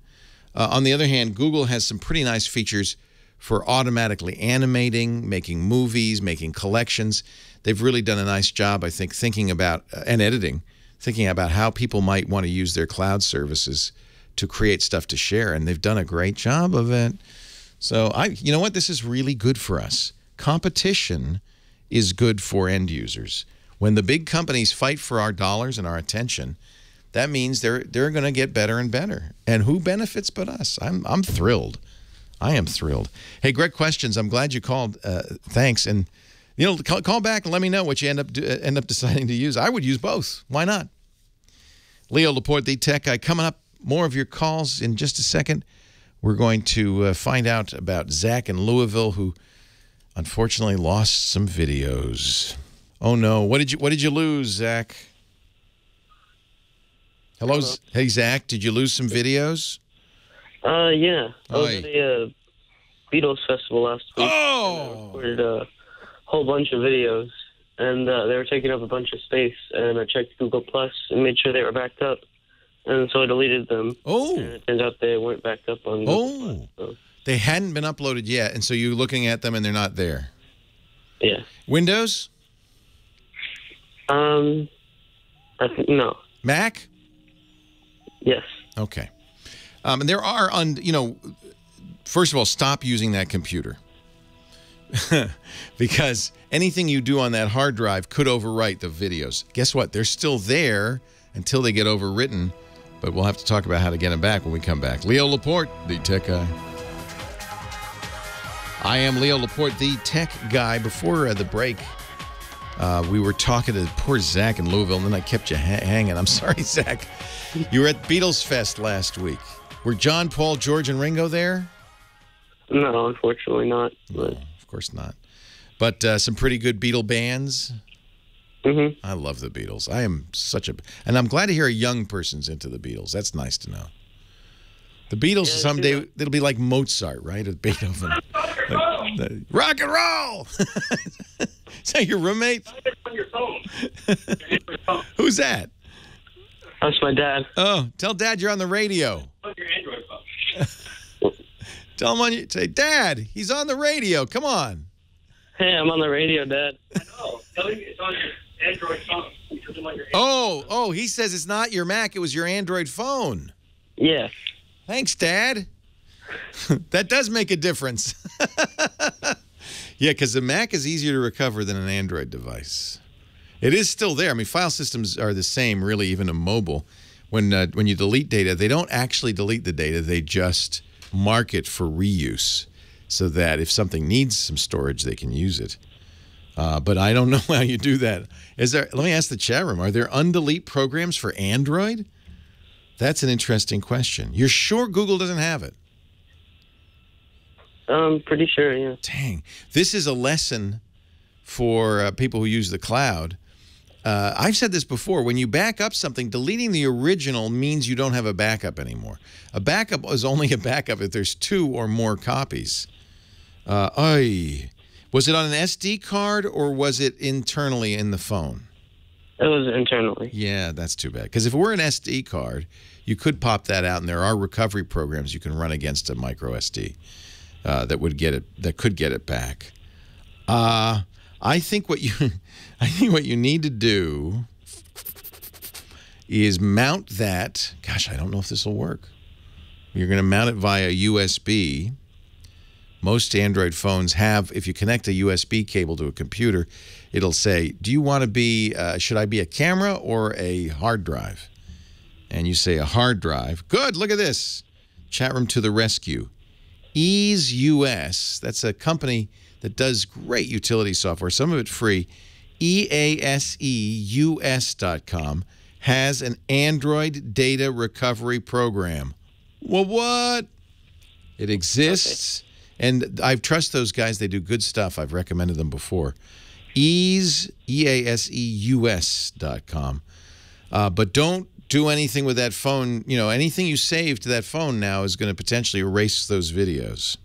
On the other hand, Google has some pretty nice features for automatically animating, making movies, making collections. They've really done a nice job, I think, thinking about, and editing, thinking about how people might want to use their cloud services to create stuff to share, and they've done a great job of it. So, you know what? This is really good for us. Competition is good for end users. When the big companies fight for our dollars and our attention, that means they're going to get better and better. And who benefits but us? I'm thrilled. I am thrilled. Hey, great questions. I'm glad you called. Thanks. And call back and let me know what you end up deciding to use. I would use both. Why not? Leo Laporte, the tech guy. Coming up, more of your calls in just a second. We're going to find out about Zach in Louisville, who unfortunately lost some videos. Oh no! What did you lose, Zach? Hello. Hey, Zach. Did you lose some videos? Yeah. I was at a Beatles festival last week. Oh! And I recorded a whole bunch of videos, and they were taking up a bunch of space, and I checked Google Plus and made sure they were backed up, and so I deleted them. Oh! And it turns out they weren't backed up on Google Plus, so. They hadn't been uploaded yet, and so you're looking at them and they're not there. Yeah. Windows? I think no. Mac? Yes. Okay. And there are, first of all, stop using that computer. Because anything you do on that hard drive could overwrite the videos. Guess what? They're still there until they get overwritten, but we'll have to talk about how to get them back when we come back. Leo Laporte, the tech guy. I am Leo Laporte, the tech guy. Before the break, we were talking to poor Zach in Louisville, and then I kept you hanging. I'm sorry, Zach. You were at Beatles Fest last week. Were John, Paul, George, and Ringo there? No, unfortunately not. But. No, of course not. But some pretty good Beatle bands. Mm-hmm. I love the Beatles. I am and I'm glad to hear a young person's into the Beatles. That's nice to know. The Beatles someday, it'll be like Mozart, right? Or Beethoven. Rock and roll! Is that your roommate? On your phone. Who's that? That's my dad. Oh, tell Dad you're on the radio. On your Android phone. Tell him say, Dad, he's on the radio. Come on. Hey, I'm on the radio, Dad. I know. Tell him it's on your Android phone. Oh, he says it's not your Mac. It was your Android phone. Yeah. Thanks, Dad. That does make a difference. Yeah, because the Mac is easier to recover than an Android device. It is still there. I mean, file systems are the same, really, even in mobile. When you delete data, they don't actually delete the data. They just mark it for reuse so that if something needs some storage, they can use it. But I don't know how you do that. Let me ask the chat room, are there undelete programs for Android? That's an interesting question. You're sure Google doesn't have it? I'm pretty sure, yeah. Dang. This is a lesson for people who use the cloud. I've said this before. When you back up something, deleting the original means you don't have a backup anymore. A backup is only a backup if there's 2 or more copies. Was it on an SD card or was it internally in the phone? It was internally. Yeah, that's too bad. Because if it were an SD card, you could pop that out, and there are recovery programs you can run against a micro SD that could get it back. I think what you need to do is mount that. Gosh, I don't know if this will work. You're going to mount it via USB. Most Android phones have, if you connect a USB cable to a computer, it'll say, do you want to be, should I be a camera or a hard drive? And you say a hard drive. Good, look at this. Chat room to the rescue. Ease US, that's a company that does great utility software, some of it free. EASEUS.com has an Android data recovery program. Well, what? It exists. And I trust those guys. They do good stuff. I've recommended them before. EASEUS.com. But don't do anything with that phone. You know, anything you save to that phone now is going to potentially erase those videos.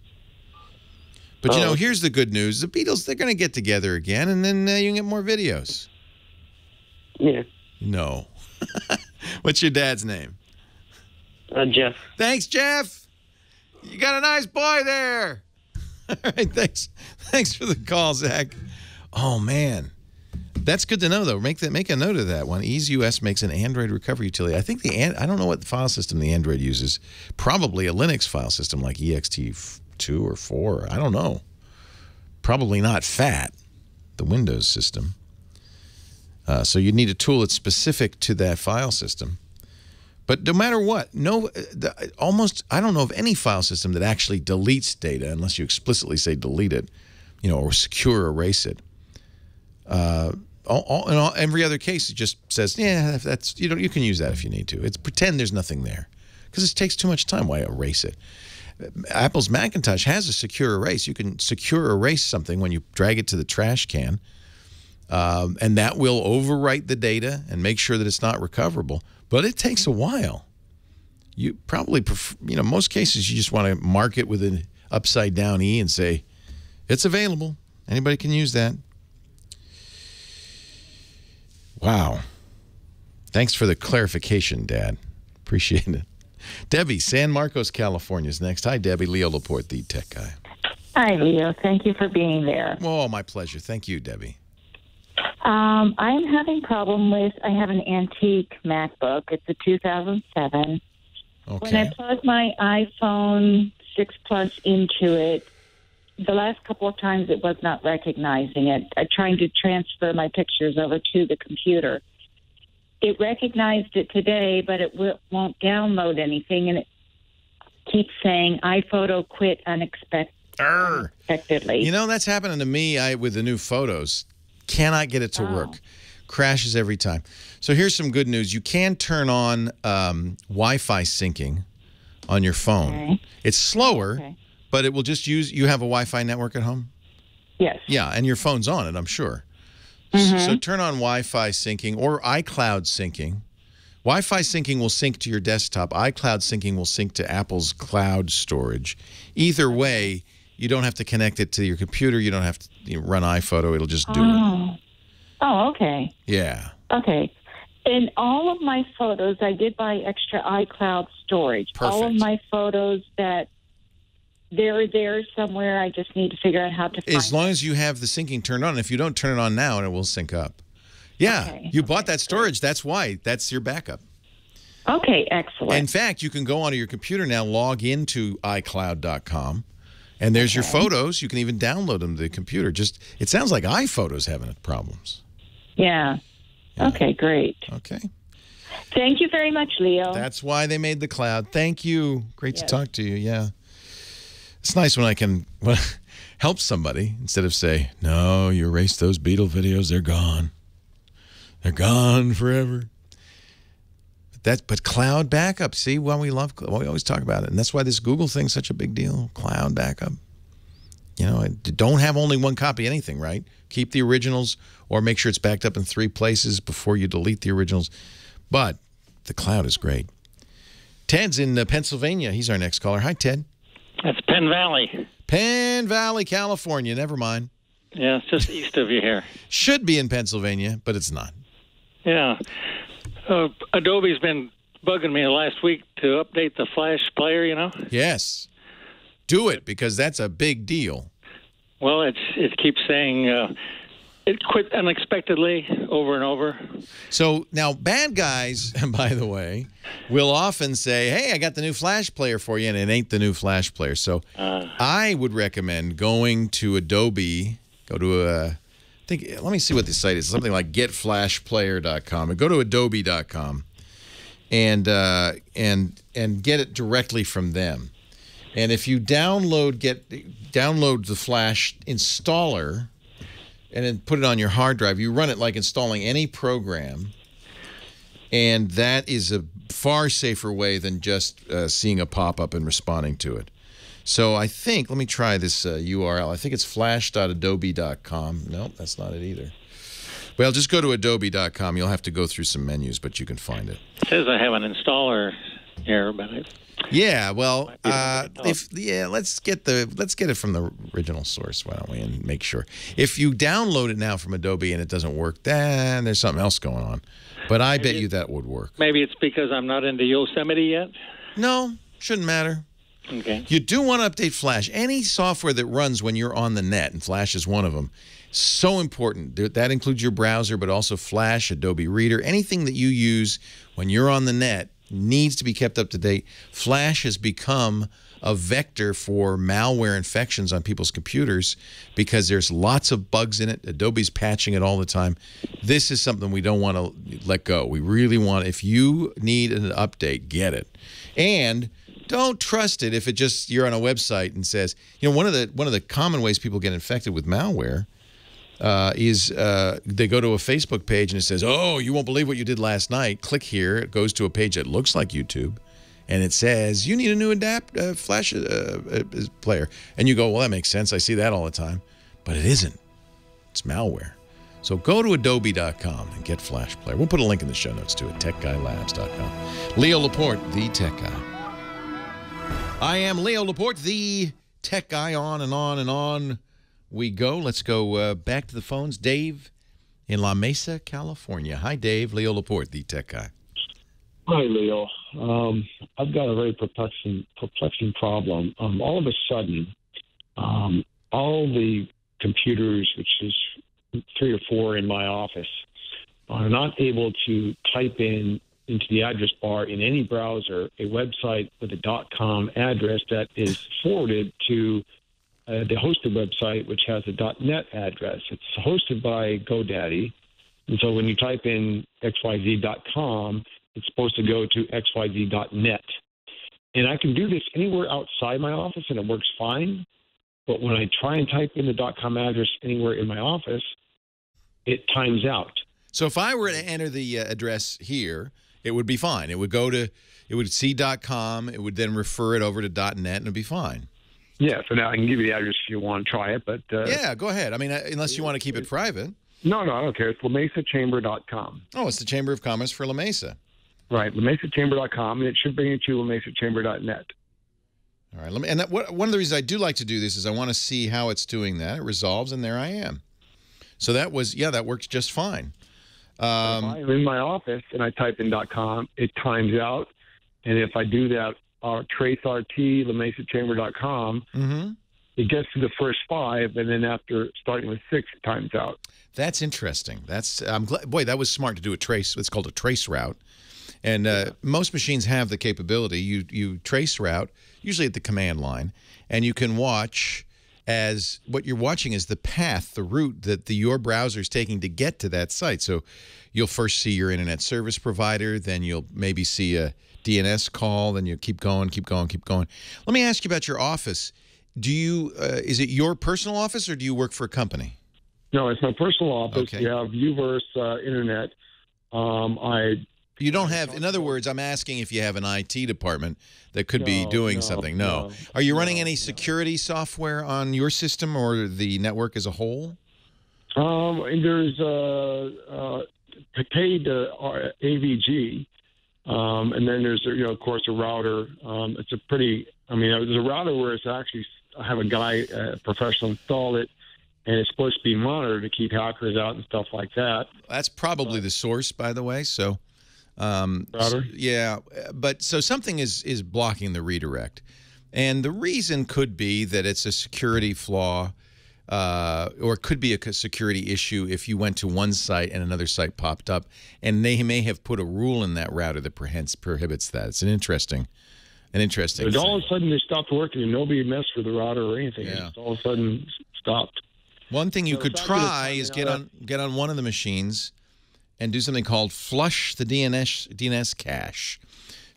But, you know, here's the good news. The Beatles, they're going to get together again, and then you can get more videos. Yeah. No. What's your dad's name? Jeff. Thanks, Jeff. You got a nice boy there. All right, thanks. Thanks for the call, Zach. Oh, man. That's good to know, though. Make a note of that one. Ease US makes an Android recovery utility. I think I don't know what file system the Android uses. Probably a Linux file system like ext2 or 4. I don't know. Probably not FAT, the Windows system. So you need a tool that's specific to that file system. But no matter what, I don't know of any file system that actually deletes data unless you explicitly say delete it, you know, or secure erase it. In every other case, it just says, yeah, you can use that if you need to. It's pretend there's nothing there because it takes too much time. Why erase it? Apple's Macintosh has a secure erase. You can secure erase something when you drag it to the trash can, and that will overwrite the data and make sure that it's not recoverable. But it takes a while. You probably prefer, you know, most cases you just want to mark it with an upside down E and say, it's available. Anybody can use that. Wow. Thanks for the clarification, Dad. Appreciate it. Debbie, San Marcos, California is next. Hi, Debbie. Leo Laporte, the tech guy. Hi, Leo. Thank you for being there. Oh, my pleasure. Thank you, Debbie. I'm having problem with, I have an antique MacBook. It's a 2007. Okay. When I plug my iPhone 6 Plus into it, the last couple of times it was not recognizing it. I'm trying to transfer my pictures over to the computer. It recognized it today, but it won't download anything, and it keeps saying iPhoto quit unexpectedly. You know, that's happening to me with the new photos. Cannot get it to work. Crashes every time. So here's some good news. You can turn on Wi-Fi syncing on your phone. Okay. It's slower, but it will just you have a Wi-Fi network at home? Yes. Yeah, and your phone's on it, I'm sure. So turn on Wi-Fi syncing or iCloud syncing. Wi-Fi syncing will sync to your desktop. iCloud syncing will sync to Apple's cloud storage. Either way, you don't have to connect it to your computer. You don't have to run iPhoto. It'll just do it. Oh, okay. Yeah. Okay. In all of my photos, I did buy extra iCloud storage. Perfect. All of my photos that they're there somewhere, I just need to figure out how to find As long as you have the syncing turned on. If you don't turn it on now, it will sync up. Yeah, Okay. you bought that storage. That's why. That's your backup. Okay, excellent. In fact, you can go onto your computer now, log into iCloud.com, and there's your photos. You can even download them to the computer. It sounds like iPhoto's having problems. Yeah. Okay, great. Okay. Thank you very much, Leo. That's why they made the cloud. Thank you. Great to talk to you. Yeah. It's nice when I can help somebody instead of say, no, you erased those Beatle videos. They're gone. They're gone forever. But cloud backup, see, we always talk about it. And that's why this Google thing's such a big deal. Cloud backup. You know, don't have only one copy of anything, right? Keep the originals or make sure it's backed up in 3 places before you delete the originals. But the cloud is great. Ted's in Pennsylvania. He's our next caller. Hi, Ted. That's Penn Valley. Penn Valley, California. Never mind. Yeah, it's just east of you here. Should be in Pennsylvania, but it's not. Yeah. Adobe's been bugging me last week to update the Flash player, you know? Yes. Do it, because that's a big deal. Well, it keeps saying it quit unexpectedly over and over. So now bad guys, by the way, will often say, hey, I got the new Flash player for you, and it ain't the new Flash player. So I would recommend going to Adobe, let me see what the site is. Something like getflashplayer.com. And go to adobe.com and get it directly from them. And if you download the Flash installer and then put it on your hard drive, you run it like installing any program. And that is a far safer way than just seeing a pop-up and responding to it. So I think, let me try this URL. I think it's flash.adobe.com. Nope, that's not it either. Well, just go to adobe.com. You'll have to go through some menus, but you can find it. It says I have an installer error, but yeah, well, let's get it from the original source, why don't we, and make sure. If you download it now from Adobe and it doesn't work, then there's something else going on. But I bet you that would work. Maybe it's because I'm not into Yosemite yet? No, shouldn't matter. Okay. You do want to update Flash. Any software that runs when you're on the net, and Flash is one of them, so important. That includes your browser, but also Flash, Adobe Reader, anything that you use when you're on the net needs to be kept up to date. Flash has become a vector for malware infections on people's computers because there's lots of bugs in it. Adobe's patching it all the time. This is something we don't want to let go. We really want, if you need an update, get it. And don't trust it if you're on a website and says, you know, one of the common ways people get infected with malware is they go to a Facebook page and it says, oh, you won't believe what you did last night. Click here. It goes to a page that looks like YouTube, and it says, you need a new Flash player. And you go, well, that makes sense. I see that all the time. But it isn't. It's malware. So go to adobe.com and get Flash Player. We'll put a link in the show notes to it, techguylabs.com. Leo Laporte, the tech guy. I am Leo Laporte, the tech guy. On and on and on we go. Let's go back to the phones. Dave in La Mesa, California. Hi, Dave. Leo Laporte, the tech guy. Hi, Leo. I've got a very perplexing problem. All of a sudden, all the computers, which is 3 or 4 in my office, are not able to type into the address bar in any browser a website with a .com address that is forwarded to the hosted website, which has a .net address. It's hosted by GoDaddy, and so when you type in xyz.com, it's supposed to go to xyz.net. And I can do this anywhere outside my office, and it works fine. But when I try and type in the .com address anywhere in my office, it times out. So if I were to enter the address here, it would be fine. It would go to, it would see .com. It would then refer it over to .net, and it'd be fine. Yeah, so now I can give you the address if you want to try it. But yeah, go ahead. I mean, unless you want to keep it private. No, I don't care. It's lamesachamber.com. Oh, it's the Chamber of Commerce for La Mesa. Right, lamesachamber.com, and it should bring you to lamesachamber.net. All right. One of the reasons I do like to do this is I want to see how it's doing that. It resolves, and there I am. So that works just fine. If I'm in my office and I type in .com, it times out. And if I do that, trace RT, lamesachamber.com, it gets to the first 5, and then after starting with 6, it times out. That's interesting. I'm glad. Boy, that was smart to do a trace. It's called a trace route. And most machines have the capability. You trace route, usually at the command line, and you can watch as what you're watching is the path, the route that your browser is taking to get to that site. So you'll first see your internet service provider, then you'll maybe see a DNS call, then you keep going, keep going, keep going. Let me ask you about your office. Do you is it your personal office or do you work for a company? No, it's my personal office. Okay. We have Uverse Internet. You don't have, in other words, I'm asking if you have an IT department that could be doing something. No. Are you running any security software on your system or the network as a whole? There's paid AVG, and then there's, of course, a router. It's a pretty, there's a router where it's actually, I have a guy, a professional, install it, and it's supposed to be monitored to keep hackers out and stuff like that. That's probably the source, by the way, so... router? Yeah, but so something is blocking the redirect. And the reason could be that it's a security flaw, or it could be a security issue if you went to one site and another site popped up, and they may have put a rule in that router that prohibits that. It's an interesting But all of a sudden, they stopped working, and nobody messed with the router or anything. Yeah. It just all of a sudden stopped. One thing you could try is get on one of the machines and do something called flush the DNS cache.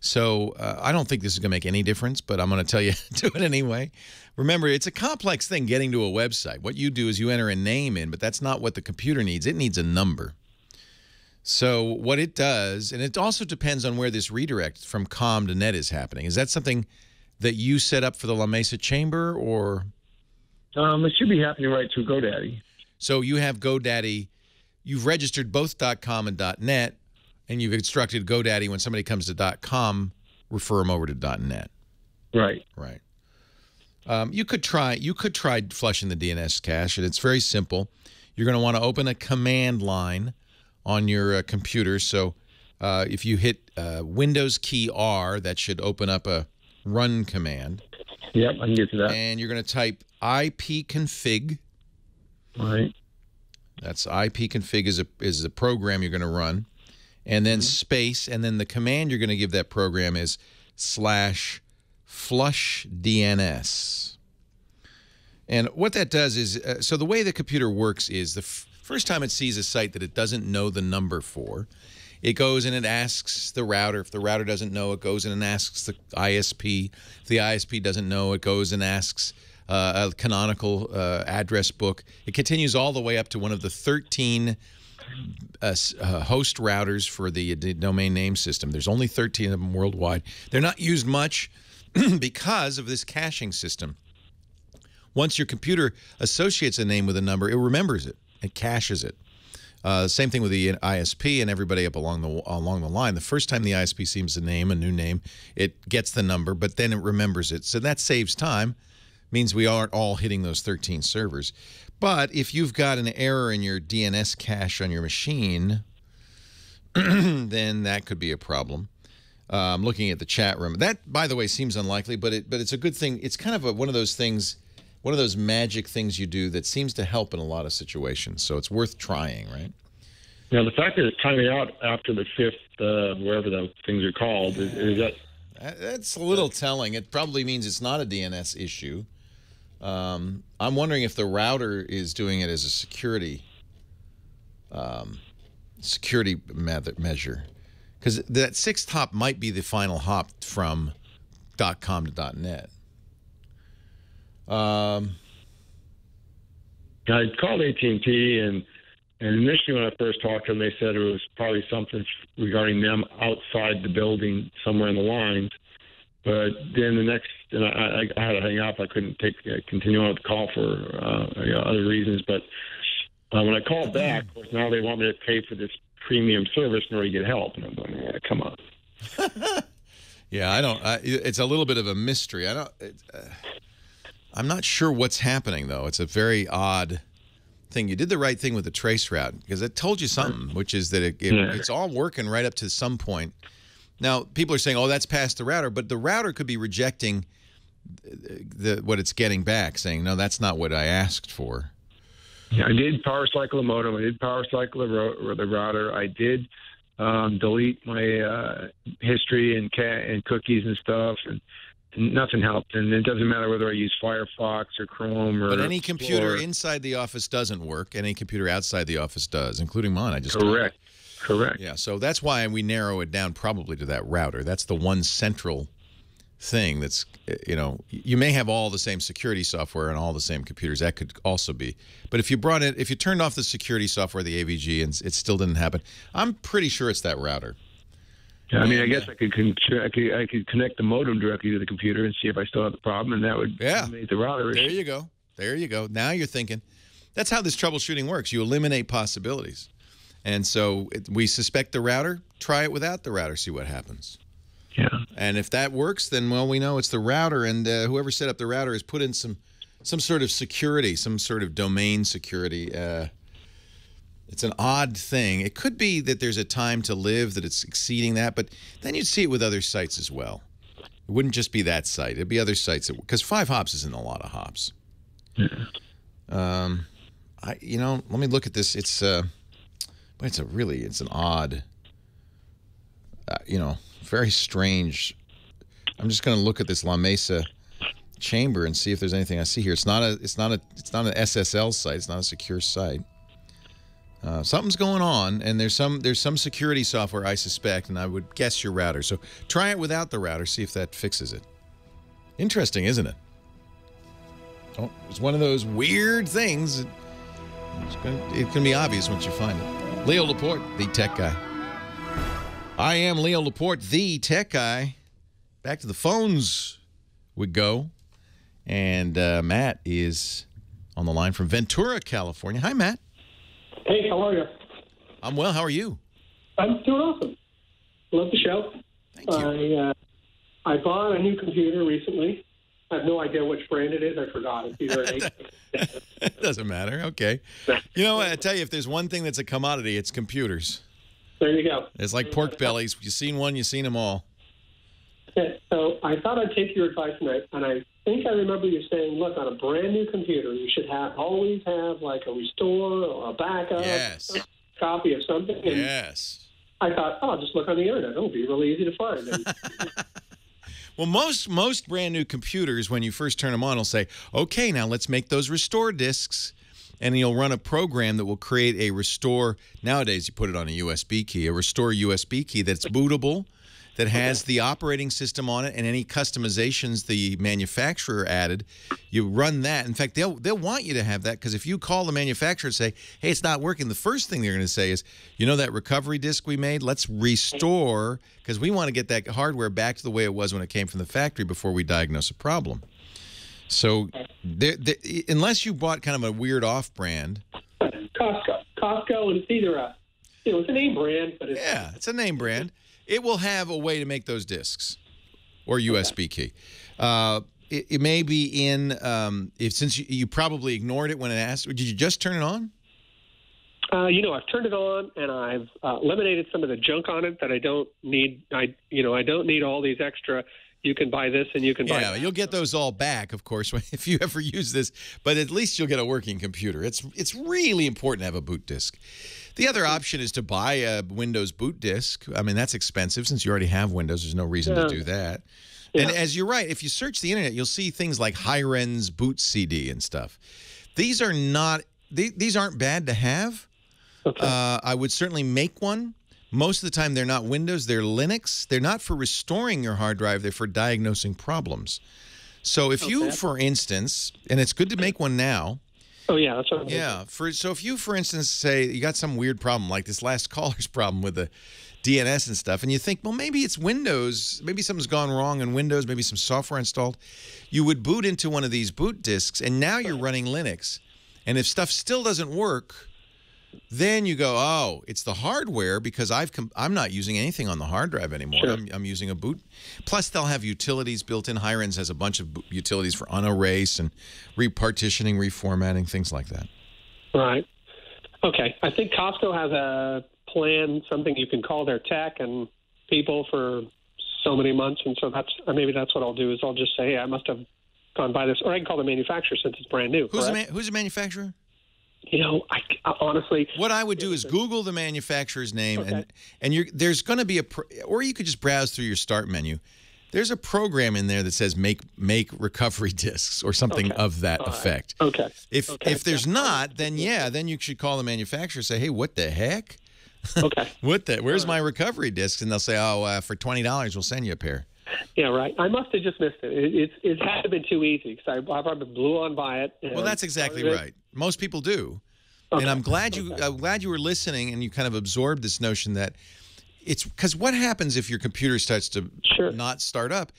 So I don't think this is going to make any difference, but I'm going to tell you do it anyway. Remember, it's a complex thing getting to a website. What you do is you enter a name in, but that's not what the computer needs. It needs a number. So what it does, and it also depends on where this redirect from COM to net is happening. Is that something that you set up for the La Mesa Chamber, or? It should be happening right through GoDaddy. So you have GoDaddy. You've registered both .com and .net, and you've instructed GoDaddy when somebody comes to .com, refer them over to .net. Right. Right. You could try flushing the DNS cache, and it's very simple. You're going to want to open a command line on your computer. So if you hit Windows key R, that should open up a run command. Yep, I can get to that. And you're going to type ipconfig. Right. That's ipconfig is a program you're going to run, and then space, and then the command you're going to give that program is /flushdns. And what that does is, so the way the computer works is the first time it sees a site that it doesn't know the number for, it goes and it asks the router. If the router doesn't know, it goes in and asks the ISP. If the ISP doesn't know, it goes and asks a canonical address book. It continues all the way up to one of the 13 host routers for the domain name system. There's only 13 of them worldwide. They're not used much because of this caching system. Once your computer associates a name with a number, it remembers it. It caches it. Same thing with the ISP and everybody up along the line. The first time the ISP sees a new name, it gets the number, but then it remembers it. So that saves time. Means we aren't all hitting those 13 servers. But if you've got an error in your DNS cache on your machine, then that could be a problem. I'm looking at the chat room. That, by the way, seems unlikely, but it's a good thing. It's kind of one of those things, one of those magic things you do that seems to help in a lot of situations. So it's worth trying, right? Yeah, the fact that it's timing out after the 5th, wherever those things are called, is that... That's a little telling. It probably means it's not a DNS issue. I'm wondering if the router is doing it as a security measure, because that 6th hop might be the final hop from .com to .net. I called AT&T, and initially when I first talked to them, they said it was probably something regarding them outside the building, somewhere in the lines. But then the next, and I had to hang up. I couldn't continue on with the call for other reasons. But when I called back, of course, now they want me to pay for this premium service in order to get help. And I'm going, yeah, come on. Yeah, it's a little bit of a mystery. I'm not sure what's happening, though. It's a very odd thing. You did the right thing with the trace route, because it told you something, which is that it's all working right up to some point. Now, people are saying, oh, that's past the router, but the router could be rejecting what it's getting back, saying, no, that's not what I asked for. Yeah, I did power cycle the modem. I did power cycle the router. I did delete my history and cookies and stuff, and nothing helped. And it doesn't matter whether I use Firefox or Chrome or. But any computer inside the office doesn't work. Any computer outside the office does, including mine. I just Correct. Yeah, so that's why we narrow it down probably to that router. That's the one central thing that's, you may have all the same security software on all the same computers. That could also be. But if you turned off the security software, the AVG, and it still didn't happen, I'm pretty sure it's that router. Yeah, I mean, I guess I could connect the modem directly to the computer and see if I still have the problem, and that would eliminate the router issue. There you go. Now you're thinking. That's how this troubleshooting works. You eliminate possibilities. And so we suspect the router. Try it without the router. See what happens. Yeah. And if that works, then, well, we know it's the router. And whoever set up the router has put in some sort of security, some sort of domain security. It's an odd thing. It could be that there's a time to live that it's exceeding that, but then you'd see it with other sites as well. It wouldn't just be that site. It'd be other sites. Because 5 hops isn't a lot of hops. Yeah. Let me look at this. It's an odd, very strange. I'm just going to look at this La Mesa chamber and see if there's anything I see here. It's not an SSL site. It's not a secure site. Something's going on, and there's some security software, I suspect, and I would guess your router. So try it without the router. See if that fixes it. Interesting, isn't it? Oh, it's one of those weird things. It can be obvious once you find it. Leo Laporte, the tech guy. I am Leo Laporte, the tech guy. Back to the phones we go. And Matt is on the line from Ventura, California. Hi, Matt. Hey, how are you? I'm well. How are you? I'm doing awesome. Love the show. Thank you. I bought a new computer recently. I have no idea which brand it is. I forgot. It's either an It doesn't matter. Okay. You know what? I tell you, if there's one thing that's a commodity, it's computers. There you go. It's like pork bellies. You've seen one, you've seen them all. So I thought I'd take your advice, and I think I remember you saying, look, on a brand new computer, you should always have like a restore or a backup, copy of something. And yes. I thought, I'll just look on the internet. It'll be really easy to find. And well, most brand new computers, when you first turn them on, will say, okay, now let's make those restore disks. And you'll run a program that will create a restore. Nowadays, you put it on a USB key, a restore USB key that's bootable, that has the operating system on it, and any customizations the manufacturer added. You run that. In fact, they'll want you to have that, because if you call the manufacturer and say, hey, it's not working, the first thing they're going to say is, you know that recovery disk we made? Let's restore, because we want to get that hardware back to the way it was when it came from the factory before we diagnose a problem. So unless you bought kind of a weird off-brand. Costco, and it's either it's a name brand. But it's a name brand. It will have a way to make those disks or USB key. It may be in, since you probably ignored it when it asked, did you just turn it on? I've turned it on, and I've eliminated some of the junk on it that I don't need. I don't need all these extra. You can buy this and you can buy that. Yeah, you'll get those all back, of course, if you ever use this. But at least you'll get a working computer. It's really important to have a boot disk. The other option is to buy a Windows boot disk. I mean, that's expensive. Since you already have Windows, there's no reason to do that. Yeah. And as you're right, if you search the internet, you'll see things like Hiren's boot CD and stuff. These are not. These aren't bad to have. Okay. I would certainly make one. Most of the time, they're not Windows. They're Linux. They're not for restoring your hard drive. They're for diagnosing problems. So if you, for instance, and it's good to make one now. Oh, yeah, that's what I'm doing. Yeah. So if you, for instance, say you got some weird problem, like this last caller's problem with the DNS and stuff, and you think, well, maybe it's Windows. Maybe something's gone wrong in Windows. Maybe some software installed. You would boot into one of these boot disks, and now you're running Linux. And if stuff still doesn't work, then you go, oh, it's the hardware, because I'm not using anything on the hard drive anymore. Sure. I'm using a boot. Plus, they'll have utilities built in. Hiren's has a bunch of utilities for unerase and repartitioning, reformatting, things like that. Right. Okay. I think Costco has a plan, something you can call their tech and people for so many months, and so maybe that's what I'll do, is I'll just say, hey, I must have gone by this, or I can call the manufacturer since it's brand new. Who's the manufacturer? You know, I honestly, what I would do is Google the manufacturer's name, and there's going to be or you could just browse through your start menu. There's a program in there that says make recovery discs or something of that effect. Okay. If there's not, then then you should call the manufacturer and say, hey, what the heck? Okay. Where's my recovery discs? And they'll say, oh, for $20 we'll send you a pair. Yeah, right. I must have just missed it. It had to have been too easy because I probably blew on by it. Well, that's exactly right. Most people do. Okay. And I'm glad you were listening and you kind of absorbed this notion that it's because what happens if your computer starts to not start up?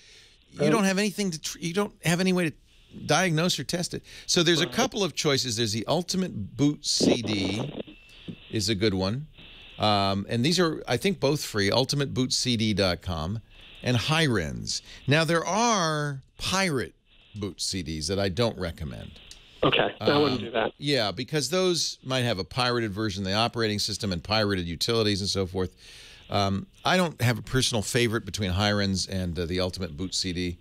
You don't have anything you don't have any way to diagnose or test it. So there's a couple of choices. There's the Ultimate Boot CD is a good one. And these are, I think, both free, ultimatebootcd.com and Hi-Rens. Now, there are pirate boot CDs that I don't recommend. Okay, I wouldn't do that. Yeah, because those might have a pirated version of the operating system and pirated utilities and so forth. I don't have a personal favorite between Hi-Rens and the Ultimate Boot CD.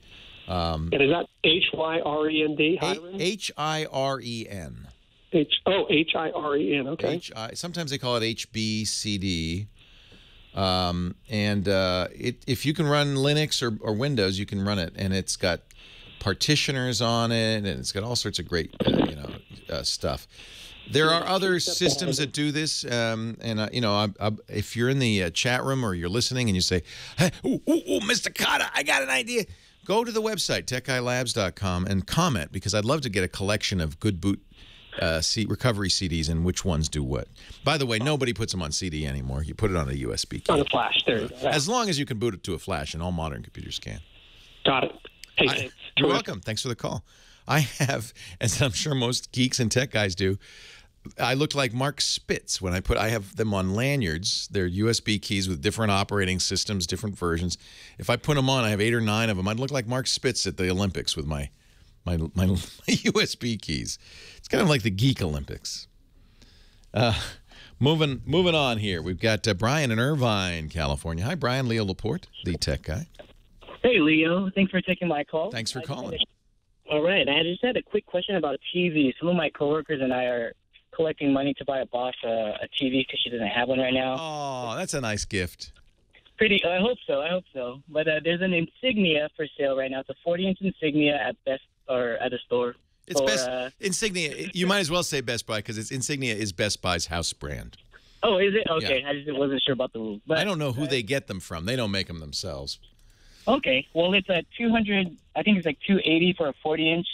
And is that H-Y-R-E-N-D? H-I-R-E-N. H-I-R-E-N, okay. Sometimes they call it HBCD. If you can run Linux or Windows, you can run it, and it's got partitioners on it, and it's got all sorts of great stuff. There are other systems that do this, if you're in the chat room or you're listening and you say, hey, Mr. Cotter, I got an idea. Go to the website, techguylabs.com, and comment, because I'd love to get a collection of good boot recovery CDs and which ones do what. By the way, nobody puts them on CD anymore. You put it on a USB key. On a flash, there you go. As long as you can boot it to a flash, and all modern computers can. Got it. Hey, you're welcome. Thanks for the call. I have, as I'm sure most geeks and tech guys do, I looked like Mark Spitz when I have them on lanyards. They're USB keys with different operating systems, different versions. If I put them on, I have 8 or 9 of them. I'd look like Mark Spitz at the Olympics with my USB keys. It's kind of like the Geek Olympics. Moving on here. We've got Brian in Irvine, California. Hi, Brian. Leo Laporte, the tech guy. Hey, Leo. Thanks for taking my call. Thanks for calling. All right. I just had a quick question about a TV. Some of my coworkers and I are collecting money to buy a boss a TV because she doesn't have one right now. Oh, that's a nice gift. I hope so. But there's an Insignia for sale right now. It's a 40-inch Insignia at Best or at a store. It's Insignia. You might as well say Best Buy because Insignia is Best Buy's house brand. Oh, is it? Okay. Yeah. I just wasn't sure about the rules. But I don't know who they get them from. They don't make them themselves. Okay. Well, it's a 200. I think it's like $280 for a 40-inch.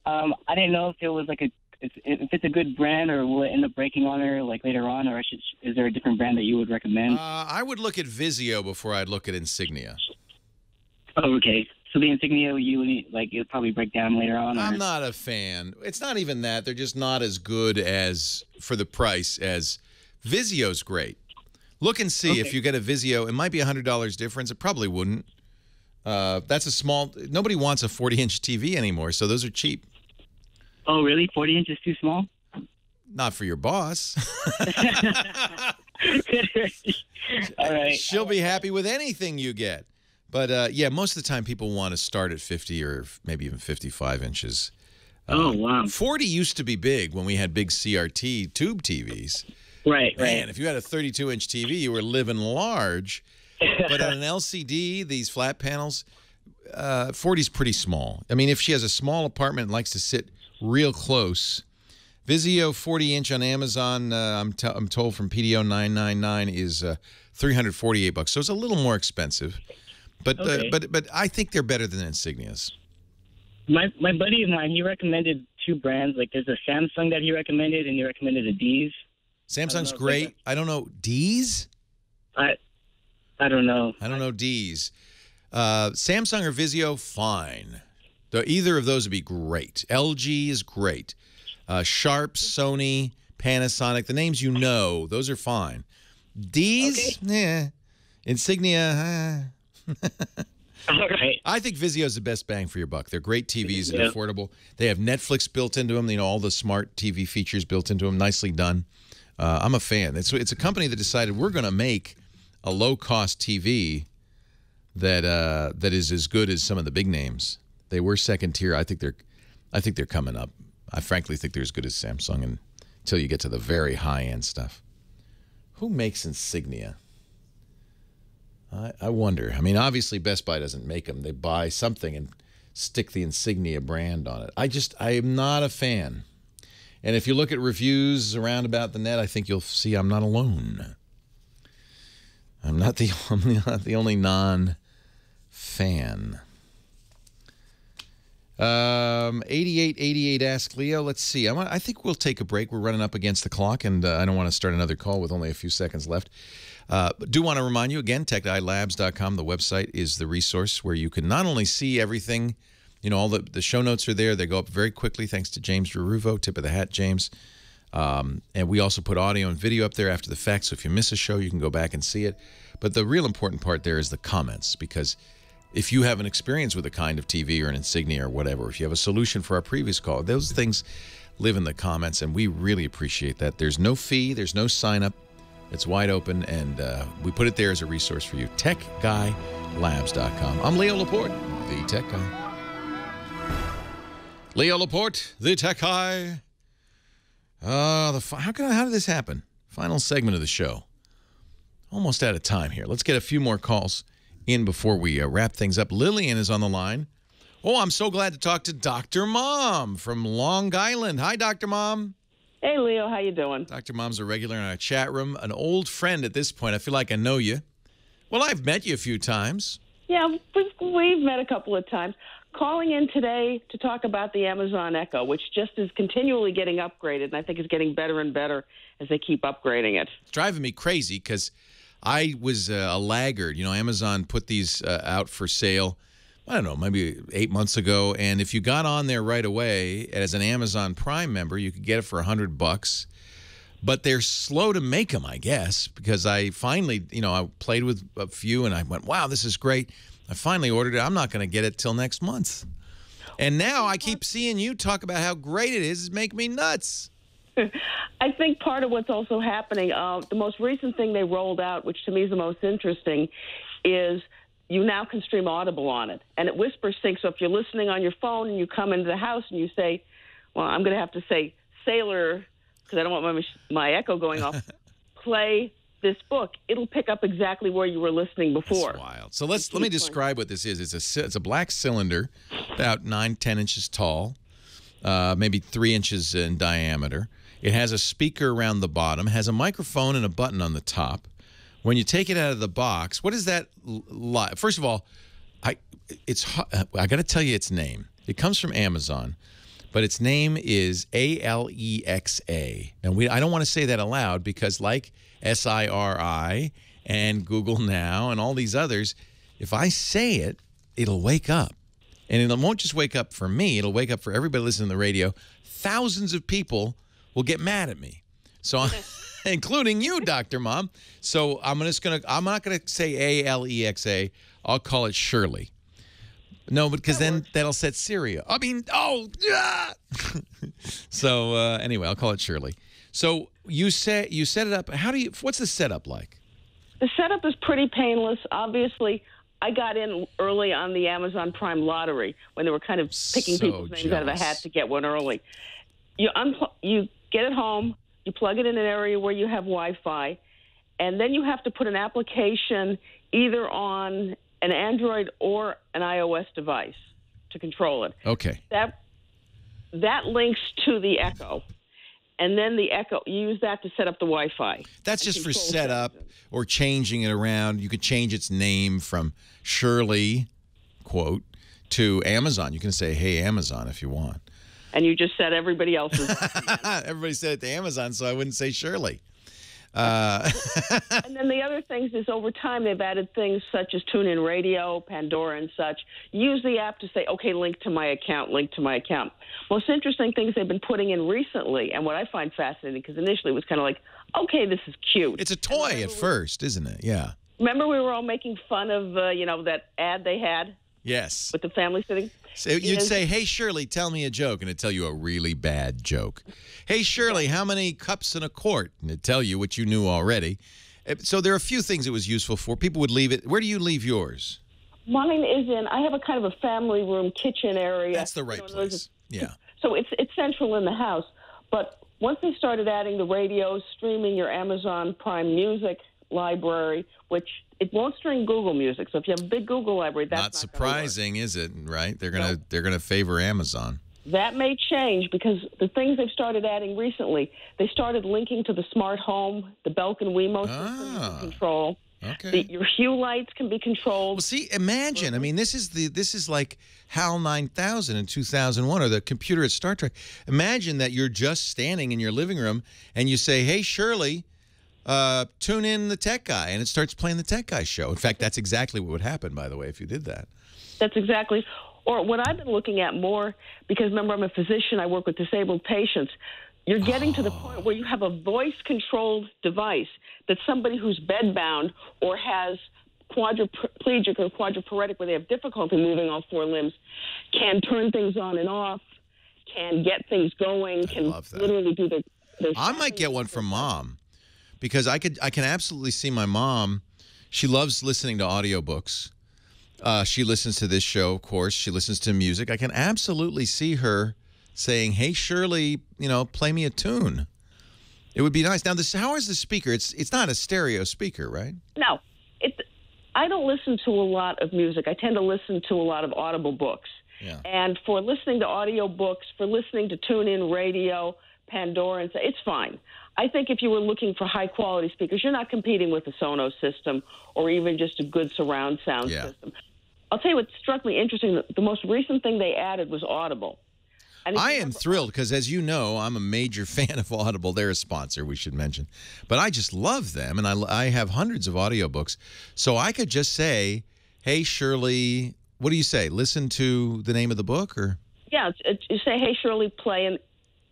I didn't know if it was like if it's a good brand, or will it end up breaking on her like later on, or is there a different brand that you would recommend? I would look at Vizio before I'd look at Insignia. Oh, okay. So the Insignia, it'll probably break down later on? I'm not a fan. It's not even that. They're just not as good as, for the price, as Vizio's great. Look and see if you get a Vizio. It might be $100 difference. It probably wouldn't. That's a small... Nobody wants a 40-inch TV anymore, so those are cheap. Oh, really? 40 inches too small? Not for your boss. All right. She'll be happy with anything you get. But, yeah, most of the time people want to start at 50 or maybe even 55 inches. Oh, wow. 40 used to be big when we had big CRT tube TVs. Right, Man, if you had a 32-inch TV, you were living large. But on an LCD, these flat panels, 40's pretty small. I mean, if she has a small apartment and likes to sit real close, Vizio 40-inch on Amazon, I'm told from PDO 999 is $348. So it's a little more expensive. But I think they're better than Insignias. My buddy of mine, he recommended 2 brands. Like there's a Samsung that he recommended, and he recommended a D's. Samsung's great. I don't know. D's? I don't know. I don't know D's. Samsung or Vizio, fine. Either of those would be great. LG is great. Sharp, Sony, Panasonic, the names you know, those are fine. D's? Yeah. Insignia, All right. I think Vizio's the best bang for your buck. They're great TVs. They're affordable. They have Netflix built into them. You know, all the smart TV features built into them. Nicely done. I'm a fan. It's a company that decided we're going to make a low-cost TV that is as good as some of the big names. They were second tier. I think they're coming up. I frankly think they're as good as Samsung until you get to the very high-end stuff. Who makes Insignia? I wonder. I mean, obviously Best Buy doesn't make them. They buy something and stick the Insignia brand on it. I am not a fan. And if you look at reviews around about the net, I think you'll see I'm not alone. I'm not the only non-fan. 8888 Ask Leo. Let's see. I think we'll take a break. We're running up against the clock, and I don't want to start another call with only a few seconds left. Do want to remind you again, techguylabs.com, the website, is the resource where you can not only see everything, you know, all the show notes are there. They go up very quickly thanks to James Deruvo. Tip of the hat, James. And we also put audio and video up there after the fact, so if you miss a show, you can go back and see it. But the real important part there is the comments, because if you have an experience with a kind of TV or an Insignia or whatever, if you have a solution for our previous call, those things live in the comments, and we really appreciate that. There's no fee. There's no sign-up. It's wide open, and we put it there as a resource for you. techguylabs.com. I'm Leo Laporte, the Tech Guy. Leo Laporte, the Tech Guy. How did this happen? Final segment of the show. Almost out of time here. Let's get a few more calls in before we wrap things up. Lillian is on the line. Oh, I'm so glad to talk to Dr. Mom from Long Island. Hi, Dr. Mom. Hey, Leo. How you doing? Dr. Mom's a regular in our chat room, an old friend at this point. I feel like I know you. Well, I've met you a few times. Yeah, we've met a couple of times. Calling in today to talk about the Amazon Echo, which just is continually getting upgraded, and I think is getting better and better as they keep upgrading it. It's driving me crazy because I was a laggard. You know, Amazon put these out for sale, I don't know, maybe 8 months ago. And if you got on there right away as an Amazon Prime member, you could get it for $100. But they're slow to make them, I guess, because I finally, you know, I played with a few and I went, wow, this is great. I finally ordered it. I'm not going to get it till next month. And now I keep seeing you talk about how great it is. It's making me nuts. I think part of what's also happening, the most recent thing they rolled out, which to me is the most interesting, is you now can stream Audible on it. And it whisper sync. So if you're listening on your phone and you come into the house and you say, well, I'm going to have to say Sailor, because I don't want my Echo going off, play this book, it'll pick up exactly where you were listening before. That's wild. So let me describe what this is. It's a black cylinder, about 9-10 inches tall, maybe 3 inches in diameter. It has a speaker around the bottom, has a microphone and a button on the top. When you take it out of the box, what is that like? First of all, I got to tell you its name. It comes from Amazon, but its name is Alexa. And I don't want to say that aloud because, like SIRI and Google Now and all these others, if I say it, it'll wake up. And it won't just wake up for me. It'll wake up for everybody listening to the radio. Thousands of people will get mad at me. So, including you, Dr. Mom. So I'm not gonna say Alexa. I'll call it Shirley. No, because then that'll set Siri. I mean, yeah. So anyway, I'll call it Shirley. So you set it up. What's the setup like? The setup is pretty painless. Obviously, I got in early on the Amazon Prime lottery when they were kind of picking people's names out of a hat to get one early. You get it home, you plug it in an area where you have Wi-Fi, and then you have to put an application either on an Android or an iOS device to control it. Okay. That links to the Echo. And then the Echo, you use that to set up the Wi-Fi. That's just for setup or changing it around. You could change its name from Shirley, quote, to Amazon. You can say, hey, Amazon, if you want. And you just said everybody else's. Everybody said it to Amazon, so I wouldn't say Shirley. And then the other things is over time they've added things such as TuneIn Radio, Pandora, and such. Use the app to say, okay, link to my account, link to my account. Most interesting things they've been putting in recently, and what I find fascinating, because initially it was kind of like, okay, this is cute. It's a toy at first, isn't it? Yeah. Remember we were all making fun of, that ad they had? Yes. With the family sitting? So you'd say, hey, Shirley, tell me a joke, and it'd tell you a really bad joke. Hey, Shirley, how many cups in a quart? And it'd tell you what you knew already. So there are a few things it was useful for. People would leave it. Where do you leave yours? Mine is I have a kind of a family room kitchen area. That's the right place. Yeah. So it's central in the house. But once they started adding the radios, streaming your Amazon Prime Music library, which it won't stream Google Music. So if you have a big Google library, that's not surprising, is it? Right? They're gonna favor Amazon. That may change because the things they've started adding recently, they started linking to the smart home, the Belkin Wemo system you can control. Okay. Your Hue lights can be controlled. Well, see, imagine. I mean, this is like HAL 9000 in 2001 or the computer at Star Trek. Imagine that you're just standing in your living room and you say, "Hey, Shirley, tune in the Tech Guy," and it starts playing the Tech Guy show. In fact, that's exactly what would happen, by the way, if you did that. That's exactly. Or what I've been looking at more, because remember, I'm a physician, I work with disabled patients. You're getting to the point where you have a voice-controlled device that somebody who's bedbound or has quadriplegic or quadriparetic, where they have difficulty moving all four limbs, can turn things on and off, can get things going, can literally do their I might get one from Mom, because I can absolutely see my mom. She loves listening to audiobooks. She listens to this show, of course. She listens to music. I can absolutely see her saying, "Hey, Shirley, play me a tune." It would be nice. Now, how is the speaker? It's not a stereo speaker, right? No. I don't listen to a lot of music. I tend to listen to a lot of audible books. Yeah. And for listening to audio books, for listening to TuneIn Radio, Pandora, and it's fine. I think if you were looking for high-quality speakers, you're not competing with a Sonos system or even just a good surround sound system. I'll tell you what struck me interesting. The most recent thing they added was Audible. I am thrilled because, as you know, I'm a major fan of Audible. They're a sponsor, we should mention. But I just love them, and I have hundreds of audiobooks. So I could just say, "Hey, Shirley," what do you say? Listen to the name of the book? Or yeah, you say, "Hey, Shirley, play,"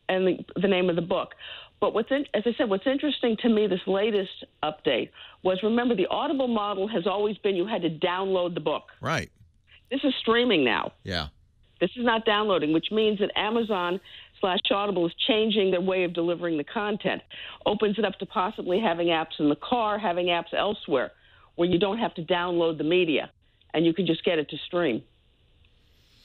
and the name of the book. But as I said, what's interesting to me, this latest update, was, remember, the Audible model has always been you had to download the book. Right. This is streaming now. Yeah. This is not downloading, which means that Amazon/Audible is changing their way of delivering the content. Opens it up to possibly having apps in the car, having apps elsewhere, where you don't have to download the media, and you can just get it to stream.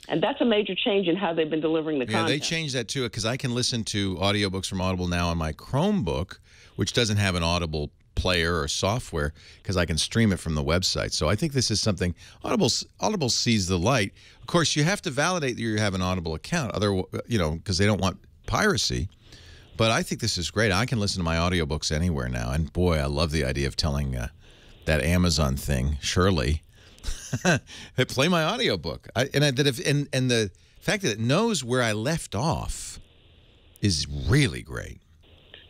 And that's a major change in how they've been delivering the content. Yeah, they changed that too, because I can listen to audiobooks from Audible now on my Chromebook, which doesn't have an Audible player or software, because I can stream it from the website. So I think this is something Audible sees the light. Of course, you have to validate that you have an Audible account, because they don't want piracy. But I think this is great. I can listen to my audiobooks anywhere now. And boy, I love the idea of telling that Amazon thing, Shirley, play my audiobook. And the fact that it knows where I left off is really great.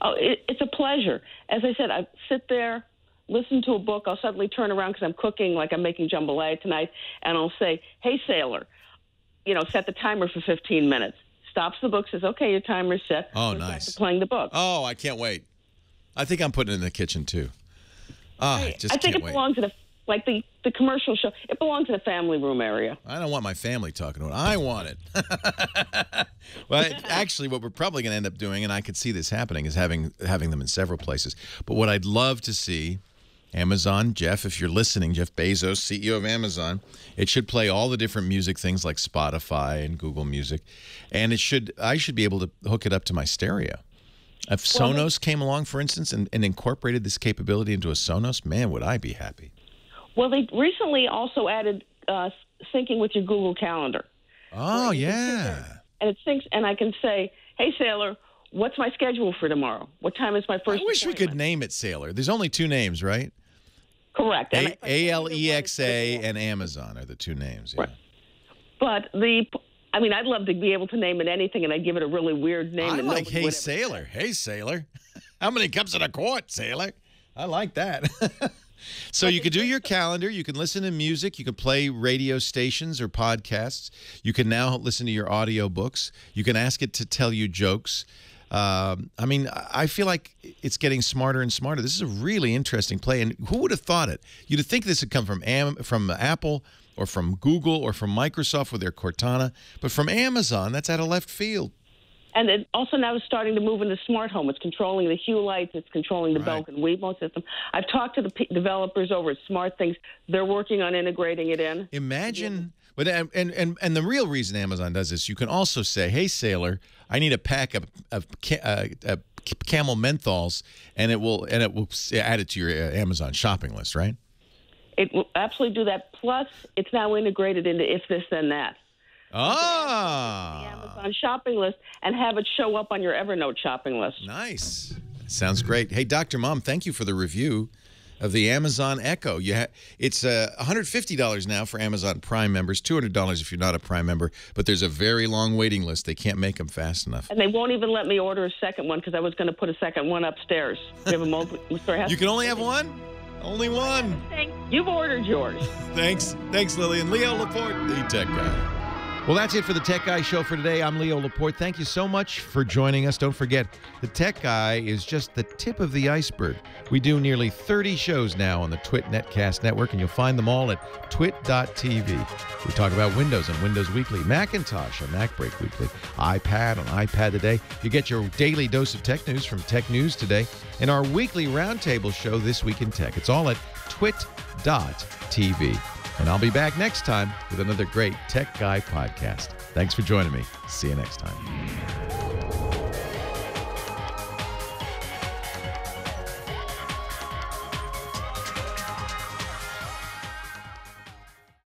Oh, it's a pleasure. As I said, I sit there, listen to a book. I'll suddenly turn around because I'm cooking, like I'm making jambalaya tonight, and I'll say, "Hey, sailor," set the timer for 15 minutes. Stops the book, says, "Okay, your timer's set." Oh, Goes nice. back to playing the book. Oh, I can't wait. I think I'm putting it in the kitchen too. I think it belongs in the commercial show. It belongs in a family room area. I don't want my family talking about it. I want it. Well, actually, what we're probably going to end up doing, and I could see this happening, is having them in several places. But what I'd love to see, Amazon, Jeff, if you're listening, Jeff Bezos, CEO of Amazon, it should play all the different music things like Spotify and Google Music, and I should be able to hook it up to my stereo. If Sonos came along, for instance, and incorporated this capability into a Sonos, man, would I be happy. Well, they recently also added syncing with your Google Calendar. Oh, yeah. And it syncs, and I can say, "Hey, sailor, what's my schedule for tomorrow? What time is my first I wish we could name it Sailor. There's only two names, right? Correct. Alexa and Amazon are the two names. Yeah. Right. But I'd love to be able to name it anything, and I'd give it a really weird name. I like Hey, Sailor. Hey, Sailor. How many cups in a quart, Sailor? I like that. So you could do your calendar. You can listen to music. You can play radio stations or podcasts. You can now listen to your audiobooks. You can ask it to tell you jokes. I feel like it's getting smarter and smarter. This is a really interesting play. And who would have thought it? You'd think this would come from Apple or from Google or from Microsoft with their Cortana. But from Amazon, that's out of left field. And it also now is starting to move into smart home. It's controlling the hue lights. It's controlling the Belkin Wemo system. I've talked to the developers over at Smart Things. They're working on integrating it in. Imagine, but and the real reason Amazon does this, you can also say, "Hey, sailor, I need a pack of Camel menthols," and it will add it to your Amazon shopping list, right? It will absolutely do that. Plus, it's now integrated into If This Then That. Ah. The Amazon shopping list and have it show up on your Evernote shopping list. Nice. Sounds great. Hey, Dr. Mom, thank you for the review of the Amazon Echo. It's $150 now for Amazon Prime members, $200 if you're not a Prime member, but there's a very long waiting list. They can't make them fast enough. And they won't even let me order a second one because I was going to put a second one upstairs. We have a You can only have one? Only one. You've ordered yours. Thanks, Lillian. Leo Laporte, the Tech Guy. Well, that's it for the Tech Guy Show for today. I'm Leo Laporte. Thank you so much for joining us. Don't forget, the Tech Guy is just the tip of the iceberg. We do nearly 30 shows now on the Twit Netcast Network, and you'll find them all at twit.tv. We talk about Windows on Windows Weekly, Macintosh on MacBreak Weekly, iPad on iPad Today. You get your daily dose of tech news from Tech News Today, and our weekly roundtable show, This Week in Tech. It's all at twit.tv. And I'll be back next time with another great Tech Guy podcast. Thanks for joining me. See you next time.